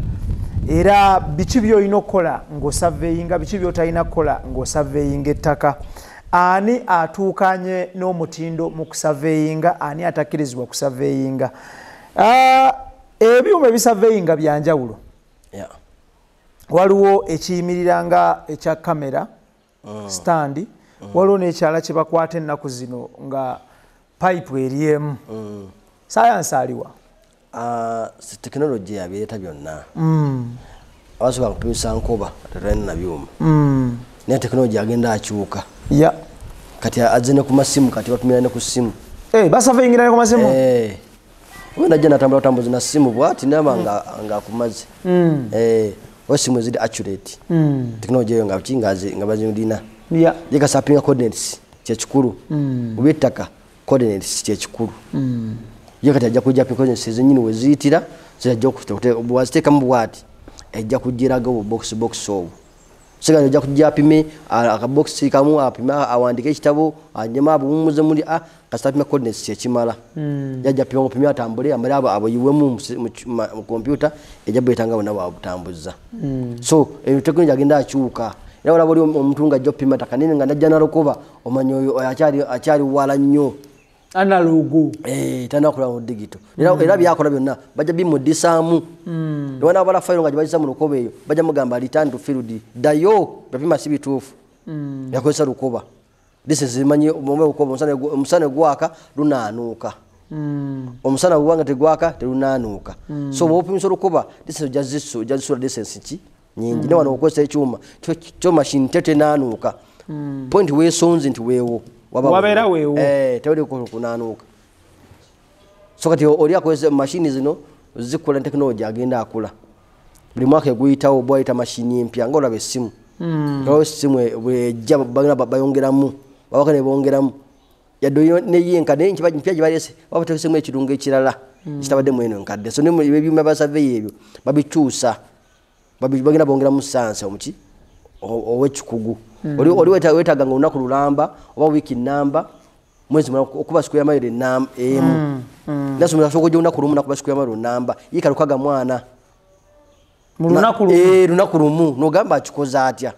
era biki by'olina okukola ng'osurveyinga biki by'otalina kukola ng'osurveyinga ettaka ani atuukanye n'omutindo mu kusurveyinga ani atakkirizibwa kusurveyinga ebyuma ebisurveyinga byanjawulo waliwo ekiyimirira nga ekya kamera stand waliwo n'ekyala kye bakwata ennaku zino nga pipe eriemu science aliwa technology yabireeta byonna abasobola kupimisa nkoba tetulina na byuma naye technology agenda akyuka kati azze ne ku masimu kati batumira ne ku simu basurveyingira ne ku masimu najja natambuza na simu bwati naba nga kumaze osimu eziri accurate technology eyo nga bazindina yekasapinga coordinates kyekikulu obettaka coordinates kyekikulu yekati ajja kujja coordinates ezenyini weziyitira zijja bwaziteekamu bwati ejja kugiraga box obwo sigala ajja kujja apime akabox kamu apime awandike ekitabo anyema abumuze muri kasapinga coordinates kyekimala yajja pima atambule amala abo yiwemu mu computer ejja betanga bona babutambuza so technology agenda akyuka era wala bali omuntu nga jopima takanene nga najja narokoba omanyo oyo akyali wala nnyo analogu tanakola mu digital era byakola byonna bajja bimudisaamu wana bala file nga jibajisa mu lukoba eyo bajja mugamba return to field dayo bapima si bituufu yakozesa lukoba zimanyi omusana gwaka lunaanuuka omusana bwanga tegwaka telunaanuuka so bwopimisa olukoba jazisula distance ki nyingi ne wano okozesa ekyuma kyo machine tetenaanuuka point weesonzi nti weewo wabeera weewo tewali kunaanuuka so kati oli akozesa machine zino zikola technology agenda akula buli mwaka eguyitawo bwayita machine empya nga olaba essimu essimu bwejja bayongeramu babaka ne bongeramu yaddo neyenka naye mpya gibalese babatekesemu ekirungo ekirala kitabadde mweno enkadde so nebyuma basaveyo ebyo babikyusa bagenda bongeramu sansa omuki owekikugu oli wetaaga nga olunaku lulamba oba wiiki namba mwezi okuba siku ya mayiro emu nasomera soka ojja olunaku lumu nakuba siku ya mayiro namba yiika lukaga mwana lunaku lumu nogamba akikoze atya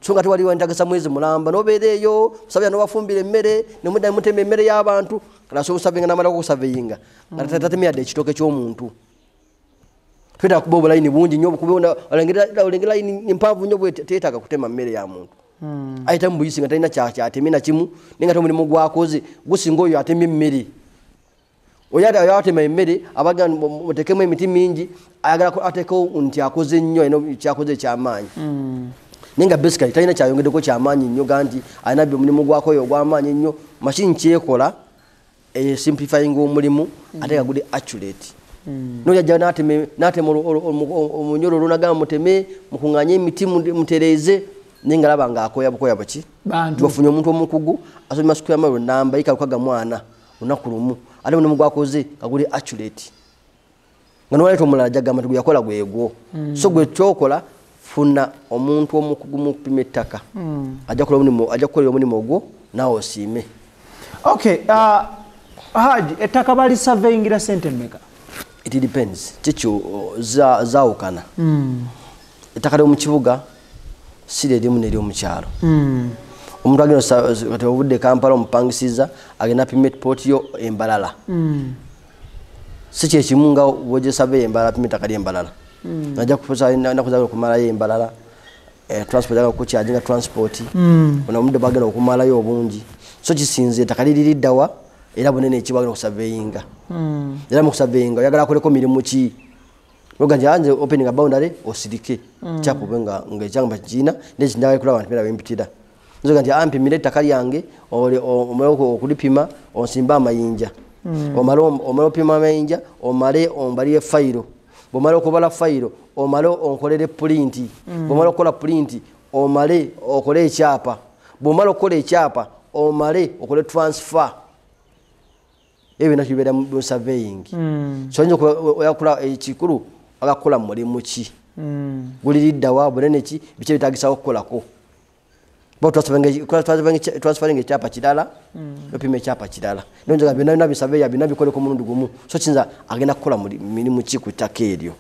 so nga tewaliwo ntagasa mwezi mulamba nobeera eyo musabira nobafumbira emmere nemudda mutema emmere y'abantu kalaso obusavinga namalako okusaveyinga nga tatemyadde ekitooke ky'omuntu twetaaga kuba obulayini bungi nnyo olengera layini mpanvu nnyo bweteetaaga kutema mmere ya muntu ayitamu buyisi nga talina kyatemye nakimu naye nga tomulimu gwakoze gusinga oyo atemye emmere oyo atema emmere abaga mutekemu emiti mingi ayagala atekewo nti akoze nnyo alina kyakoze ekyamaanyi naye nga basically talina kyayongeddeko kyamaanyi nnyo ga nti alina omulimu gwako oyo ogwamaanyi nnyo machine kyekola simplifying omulimu ate nga guli accurate Nojja natema omunyoro olunagamba muteme mukunganye emiti mutereze ninga laba nga akoya bukoya baki bafunye omuntu omukugu asomya siku yamalo namba ikalukaga mwana onakulumu ate muno mugwakoze kaguli accurate ngano waleto mulala jagamba tugu yakola gwego so gwe chokola funa omuntu omukugu mu kupima ettaka ajja kola omulimu ogwo nawo osime. Okay, Haji, ettaka bali surveying la sente mmeka? It depends. Chicho zaukana. Ettaka lyo mu kibuga sire limu ne lyo mu kyalo. Omuntu agenda kati obudde Kampala omupangisiza agenda pimate port yo embalala. Siche kimunga woje survey embalala pimate ettaka ly'embalala. Najja kupoza nakuzaga okumala embalala. Transport aga kukyajinga transport. Ono omudde bagenda okumala yo obungi. So kisinze ettaka liri ddawa era bunene ekibagenda okusurveyinga. Era mu kusurveyinga oyagala akoleko mirimu ki? Oganja anje opening a boundary osirike. Chapo benga ngechanga kina ndeki ndawe kula abantu bera bempitira. Nzoga nti ampimire ettaka lyange omalo okulipima onsimba amayinja. Omalo pima amayinja omale ombaliye file. Bomala okubala file omale onkolere print. Bomala okola print omale okole ekyapa. Bomala okola ekyapa omale okole transfer. Ewe na kibera mu surveying. So nyo oyakula ekikulu agakola mulimu ki. Gulirida wa bunene ki biche bitagisa okukolako. Bo transferring ekyapa kidala opime ekyapa kidala. Nonjaga bina bi surveyor bina bikole ko mundu gumu. So kinza agenda kukola mulimu ki ku ttaka eryo.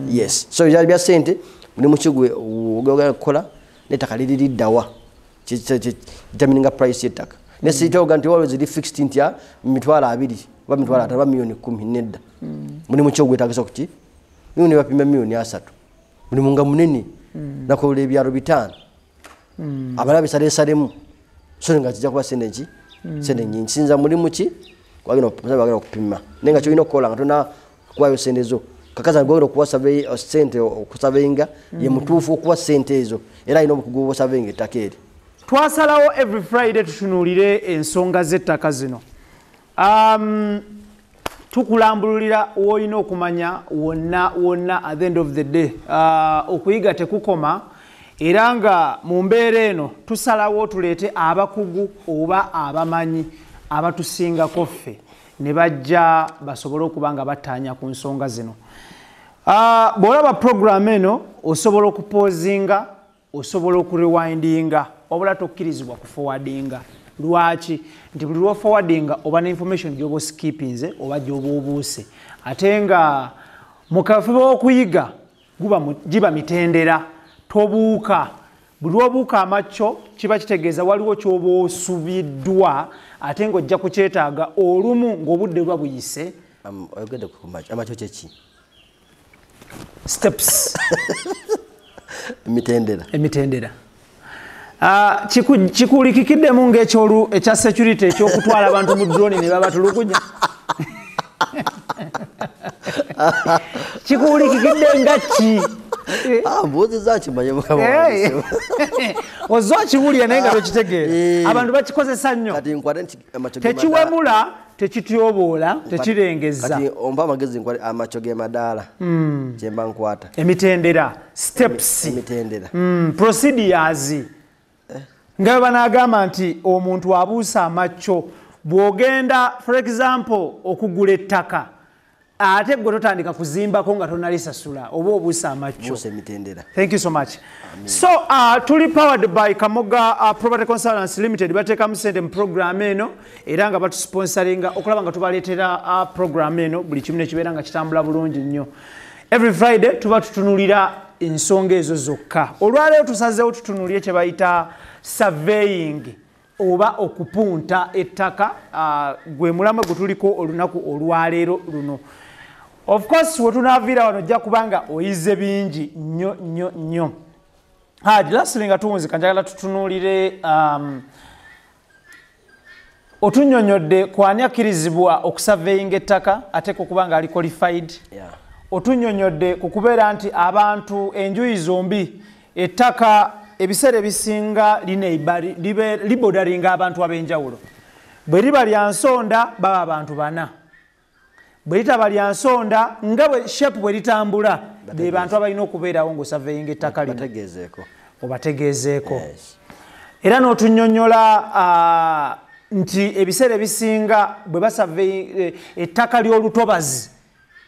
Yes. So yali bya sente mulimu ki gwe ogenda kukola netaka liridda wa. Determining a price yettaka. Nesito oganti always the fixed intia mitwala 2 ba mitwala 5 milioni 10 nedda. Mulimu ki gwe tagisa kuki? Niwe bapima milioni 3. Mulimu nga munene nakola ebyaro 5. Abalabi salemu so nga kijja kuba sente nyingi sinza mulimu ki kwagino bagenda okupima nenga kyo ino kola nga tuna kwayo sente zo kakaza gwero kuwa survey sente okusurveyinga ye mutufu okuwa sente ezo era ino okugoba surveying etakeri. Twasalawo every Friday tutunulire ensonga z'ettaka zino. Tukulambulira woyina okumanya wonna at the end of the day okuyiga tekukoma era nga mu mbeera eno tusalawo tuleete abakugu oba abamanyi abatusingako ffe ne bajja basobole okuba nga bataanya ku nsonga zino. Bw'olaba program eno osobola okupoozinga osobola okurewindinga obula tokkirizibwa kuforwardinga. Lwaki? Nti buli lwa forwardinga oba ne information gy'oba skippinze oba gy'oba obuuse ate nga mu kafuba okuyiga giba mitendera tobuuka. Buli lw'obuuka amacco kiba kitegeeza waliwo ky'oba osubiddwa ate ng'ojja kukyetaaga olumu ng'obudde buba buyise. Oyogedde ku macco. Amacco kyeki? Steps. Emitendera. Kikulikikiddemu ng'ekyolu ekya security ekyokutwala abantu mu drone ne babatulugunya. Kikulikikidde nga ki? Mbuzi zachi manye ozo kiwulira naye nga tokitegeera. Abantu bakikozesa nnyo. Tekiwemula, tekityoboola, tekirengezza. Kati omba amagezi nkwate amaco ge madaala. Kyemba nkwata. Emitendera, steps. Emitendera. Procedures. Nga banagamba nti omuntu abuusa amacco bw'ogenda for example okugula ettaka ate gwe totandika kuzimbako nga tonalisasula oba obuusa amacco. Thank you so much. Amen. So tuli powered by Kamoga Property Consultants Limited bateekamu sente mu program eno era nga batusponsoringa okulaba nga tubaleetera program eno buli kimu ne kibeera nga kitambula bulungi nnyo. Every Friday tuba tutunulira ensonga ezo zokka. Olwaleero tusazeewo tutunulire kye bayita surveying oba okupunta ettaka gwe mulama gutuliko olunaku olwaleero luno. Of course wetunaviira wano ojja kubanga oyize bingi nnyo. Lastly nga tuwunzika njagala tutunulire otunyonyodde kwani akkirizibwa okusurveyinga ettaka ate kubanga ali qualified. Otunyonyodde ku kubeera nti abantu enjuyi zombi ettaka ebiseera ebisinga libodaringa abantu ab'enjawulo. Bwe liba lya nsonda baba abantu 4. bwe litaba lya nsonda nga bwe shape bwe litambula be bantu abalina okubeerawo ng'osurveyinga ettaka lino obategeezeeko era n'otunnyonnyola nti ebiseera ebisinga bwe basurvey ettaka ly'olutobazi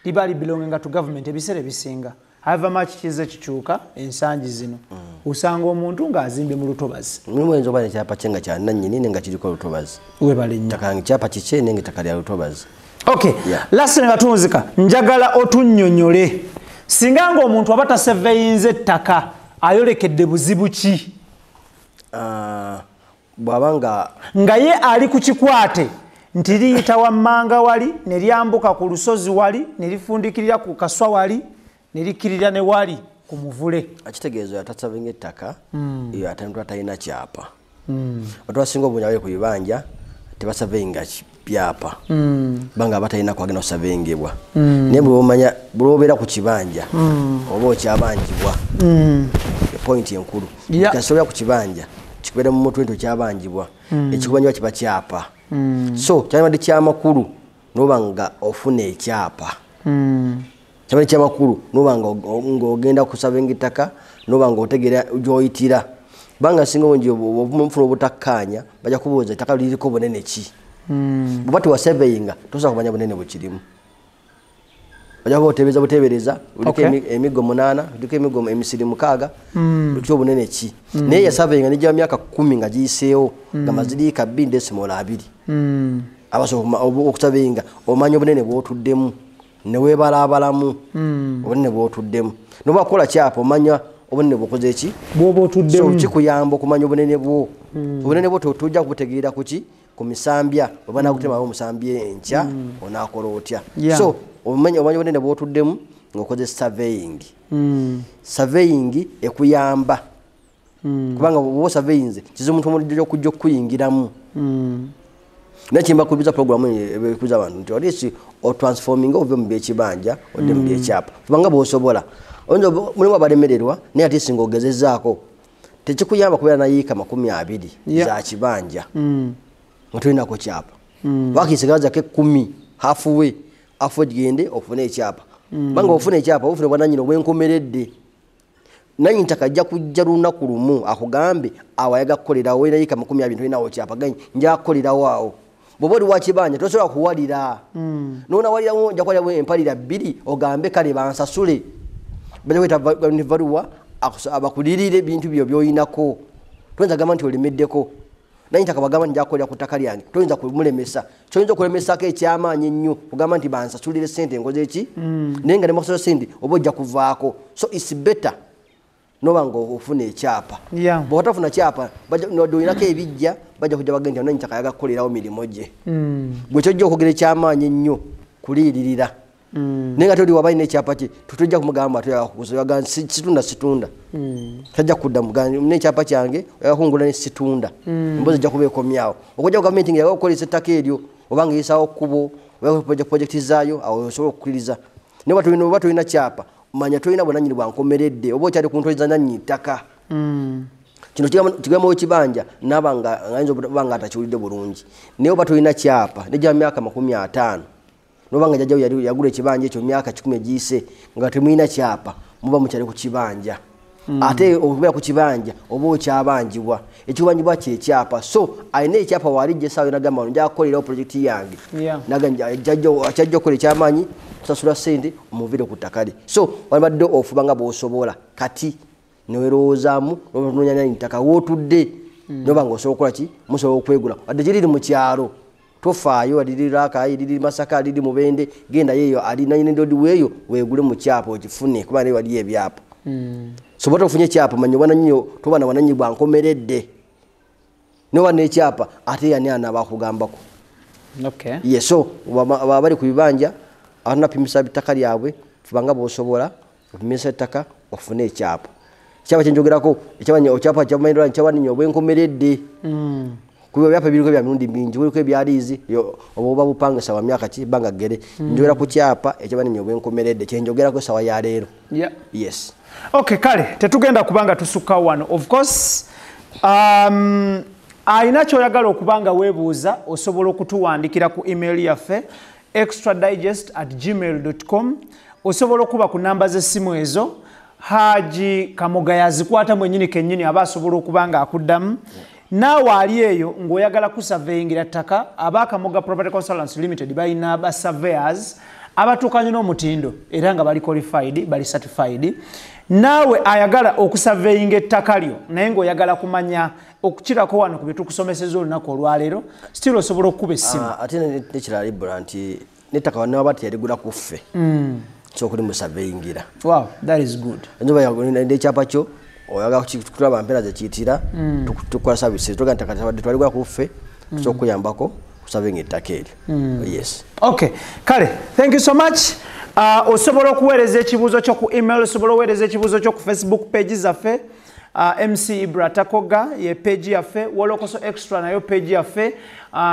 liba libelonginga to government ebiseera ebisinga however much kize kikyuka ensangi zino osanga omuntu ng'azimbye mu lutobazi mulimu oyinza okuba n'ekyapa kye nga kya nannyini ne nga kiriko lutobazi webale nnyo ttaka ekyapa kikye ne nga ettaka lya lutobazi. Okay, last nga tunzika njagala otunnyonnyole singa ng'omuntu aba tasurveyinze ettaka ayolekedde buzibu ki? Bw'aba nga ye ali ku kikwate nti liyita wammanga wali ne lyambuka ku lusozi wali ne lifundikirira ku kaswa wali ne likkirira ne wali ku muvule. Akitegeeza atasavinga ettaka eyo atantu atalina kyapa. Watu asinga obungi abali ku bibanja tebasavinga byapa banga batalina kwagenda osavingebwa naye bw'omanya bw'obeera ku kibanja oba okyabanjibwa point enkulu kasobera ku kibanja kikubeera mu mutwe nti okyabanjibwa ekikubanjibwa kiba kyapa so kyabadde kyamakulu noba nga ofuna ekyapa kyabadde kyamakulu noba ng'ogenda kusavinga ettaka noba nga otegeera gy'oyitira banga singa obungi obufuna obutakkaanya bajja kubuuza ettaka liriko bunene ki bw'oba tewasurveyinga tosobola kumanya bunene bwekirimu bajja kuba butebereza buliko emiggo 8 buliko emiggo emisiri 6 buliko obunene ki naye yasurveyinga nejja myaka 10 nga giyiseewo nga maziriika 2.2 abasobola okusurveyinga omanya obunene bw'otuddemu ne weebalaabalamu obunene bw'otuddemu noba akola kyapa omanya obunene bwokoze ki bwoba otuddemu so kikuyamba okumanya obunene bwo obunene bwo tujja kubutegeera kuki ku misambya oba nakutemawo omusambya enkya onaakola otya so omanya obunene bwotuddemu ng'okoze surveying surveying ekuyamba kubanga bwoba surveyinze kiza omuntu omulidde okujja okuyingiramu nakimba kubiza programu ebikuza abantu nti olisi otransforming ove mu byekibanja odde mu byekyapa kubanga bw'osobola oyinza mulimu abalemererwa naye ate singa ogezezaako tekikuyamba kubeera nayiika 20 za kibanja nga tolinako kyapa wakisigazako 10 hafuwe gigende ofune ekyapa banga ofuna ekyapa ofune bwananyini obwenkomeredde nanyi ntakajja kujja lunaku lumu akugambe awayaga kukolerawo nayiika 20 tolinawo kyapa ganyi nja kukolerawo awo bw'oba oli wa kibanja tosobola kuwalira noonawalirawo nja kuwalirawo empalira 2 ogambe kale bansasule bajja kweta valuwa abakulirire ebintu byo byoyinako toyinza gamba nti olemeddeko naye ntaka bagamba nja kukolera ku ttaka lyange toyinza kumulemesa kyoyinza okulemesako ekyamaanyi ennyo ogamba nti bansasulire sente nkoze eki naye nga nemukusasula sente oba ojja kuvaako so its better noba nga ofuna ekyapa bw'oba tafuna kyapa olinako ebijja bajja kujja bagenda nanyi ntaka yaga kukolerawo mirimu gye gwe kyojja okwogera ekyamaanyi ennyo kuliyiririra naye nga toli waba alina ekyapa kye tutujja kumugamba situnda tajja kudda nekyapa kyange oyakungula nesitunda embozi ejja kuba ekomyawo okujja ku gavumenti nga yakukolesa ettaka eryo obanga eyisawo kkubo projekiti zaayo awo osobola okukkiriza naye oba tolina kyapa manya tolina bwananyini bwankomeredde oba okyali ku ntoliza nannyini ttaka kino kigambo wekibanja nabanga ayinza okuba nga atakiwulidde bulungi naye oba tolina kyapa nejja myaka 50 nobanga jajjawo yagula ekibanja ekyo myaka 10 egiyise nga temulina kyapa muba mukyali ku kibanja ate okubeera ku kibanja oba okyabanjibwa ekibanjibwa kyekyapa so alina ekyapa walijja esaawa nagamba ono nja kukolerawo projekiti yange kyajja okukola ekyamaanyi kusasula sente omuvire ku ttaka lye so walibadde ofuba nga bw'osobola kati newerowoozaamu nononya ttaka wootudde noba nga osobola okukola ki musobola okwegula wadde kiriri mu kyalo tofaayo aliri Rakai aliri Masaka aliri Mubende genda yeyo alina ndodi weyo wegule mu kyapa okifune kuba ne wali ebyapa so boto ofunye kyapa manyo bana nnyo tobana wananyi bwankomeredde no wane ekyapa ate yani anabakugambako okay yes so bali ku bibanja ana pimisa bitaka lyabwe fubanga bosobola opimisa ettaka ofune ekyapa kyapa kyenjogerako ekyabanya okyapa kyamayiro nkyabani nyo bwenkomeredde kuba byapa biliko bya mirundi mingi wiliko ebyalizi oba bupanga sawa myaka ki banga gere njogera ku kyapa ekyabani nyo bwenkomeredde kyenjogera ko sawa ya leero yes okay kale tetugenda kubanga tusukka wano of course alina kyoyagala okubanga weebuuza osobola okutuwandikira ku email yaffe extradigest@gmail.com. osobola okuba ku namba z'essimu ezo. Haji Kamoga yazikwata mwennyini kennyini aba asobola okuba nga akuddamu. Naawe ali eyo ng'oyagala kusurveyingira ttaka, aba Kamoga Property Consultants Limited balina aba surveyors abatuukanye n'omutindo era nga bali qualified, bali certified. Naawe ayagala okusurveyinga ettaka lyo naye ng'oyagala kumanya okukirako wano ku bye tukusomeseza olunaku olwaleero, still osobola okukuba essimu. Ate nekirala Libra nti n'ettaka wano bati yaligula ku ffe. So kuli mu surveyingira. Wow, that is good. Njoba y'ekyapa kyo oyaga kutulaba mpera ze kiyitira tukola services toga ntakata twalibwa ku ffe okuyambako kusaving ettaka eryo. Yes. Okay. Kale, thank you so much. Osobola okuweereza ekibuuzo kyo ku email, osobola okuweereza ekibuuzo kyo ku Facebook page zaffe. MC Ibra Takoga ye page yaffe, Wolokoso Extra nayo page yaffe,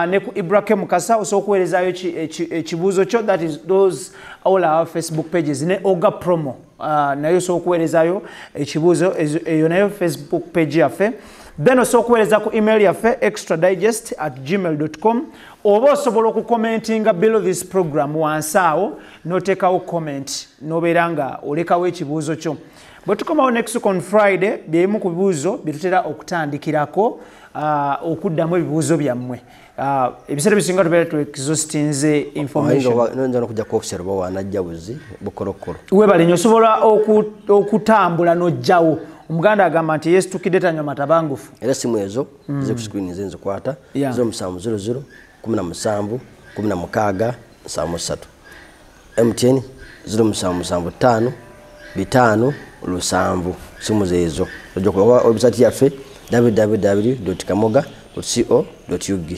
ne ku Ibrahim Mukasa osobola okuweerezayo ekibuuzo kyo, that is those all our Facebook pages, ne Oga Promo nayo osobola okuweerezayo ekibuuzo eyo nayo Facebook page yaffe. Then osobola okuweereza ku email yaffe extradigest@gmail.com. oba osobola okukomentinga below this program wansi awo n'oteekawo comment n'obeera nga olekawo ekibuuzo kyo. Bwe tukomawo next week on Friday byemu ku bibuuzo bye tutera okutandikirako okuddamu ebibuuzo byammwe. Ebiseera bisinga tubeera tu-exhaustinze information. Nja n'okujja ku officer oba wanajjabuzi bukolokolo. Weebale nnyo osobola okutambula n'ojjawo. Omuganda agamba nti yeesitukidde tanywa matabangufu. Era essimu ezo ze ku screen ze nzikwata 0700 17 16 73. MTN 0775 5 Lusambu. Simu zezo. Ojja ku website yaffe www.kamoga.co.ug.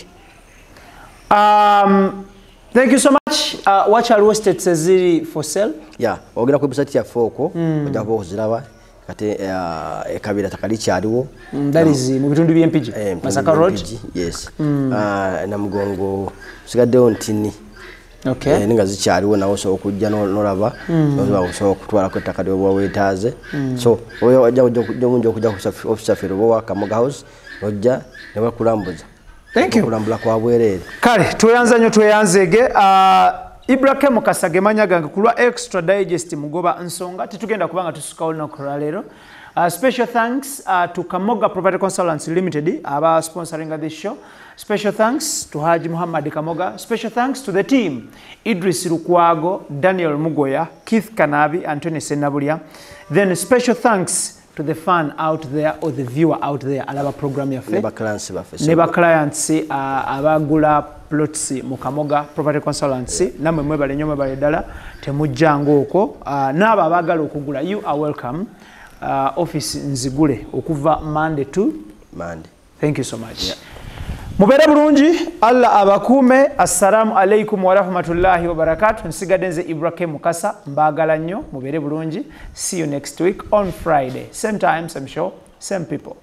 Thank you so much. Watch our estates eziri for sale. Yeah, ogera ku website yaffe okwo ojja kuba okuziraba kate ekabira takali kyaliwo. That is mu bitundu by'empigi. Masaka Road. Yes. Na mugongo sigaddewo ntini. Okay. Ninga zikyaliwo nawo so okujja n'olaba so okutwala ku ettaka lyo weetaaze. So oyo ojja okujja ku office wa Kamoga House ojja ne bakulambuza. Thank you. Kulambula kwa bwerere. Kale tweyanza nnyo tweyanzege. Ibrahim Mukasa gemanya gange kulwa Extra Digest mugoba nsonga tetugenda kubanga tusukawo olunaku lwaleero. Special thanks to Kamoga Property Consultants Limited aba sponsoring this show. Special thanks to Haji Muhammad Kamoga. Special thanks to the team. Idris Lukwago, Daniel Mugoya, Keith Kanabi, Anthony Senabulia. Then special thanks to the fan out there or the viewer out there. Alaba program ya fe. Neba clients bafe. Neba clients abagula plots mu Kamoga Property Consultants. Namwe mwebale nnyo mwebale ddala temujjango okwo. N'abo abagala okugula, you are welcome. Office nzigule okuva Monday to Monday. Thank you so much. Yeah. Mubere bulungi, Allah abakume. Assalamu alaikum wa rahmatullahi wa barakatuh. Nsigadde nze Ibrahim Mukasa, mbagala nnyo. Mubere bulungi. See you next week on Friday. Same time, same show, same people.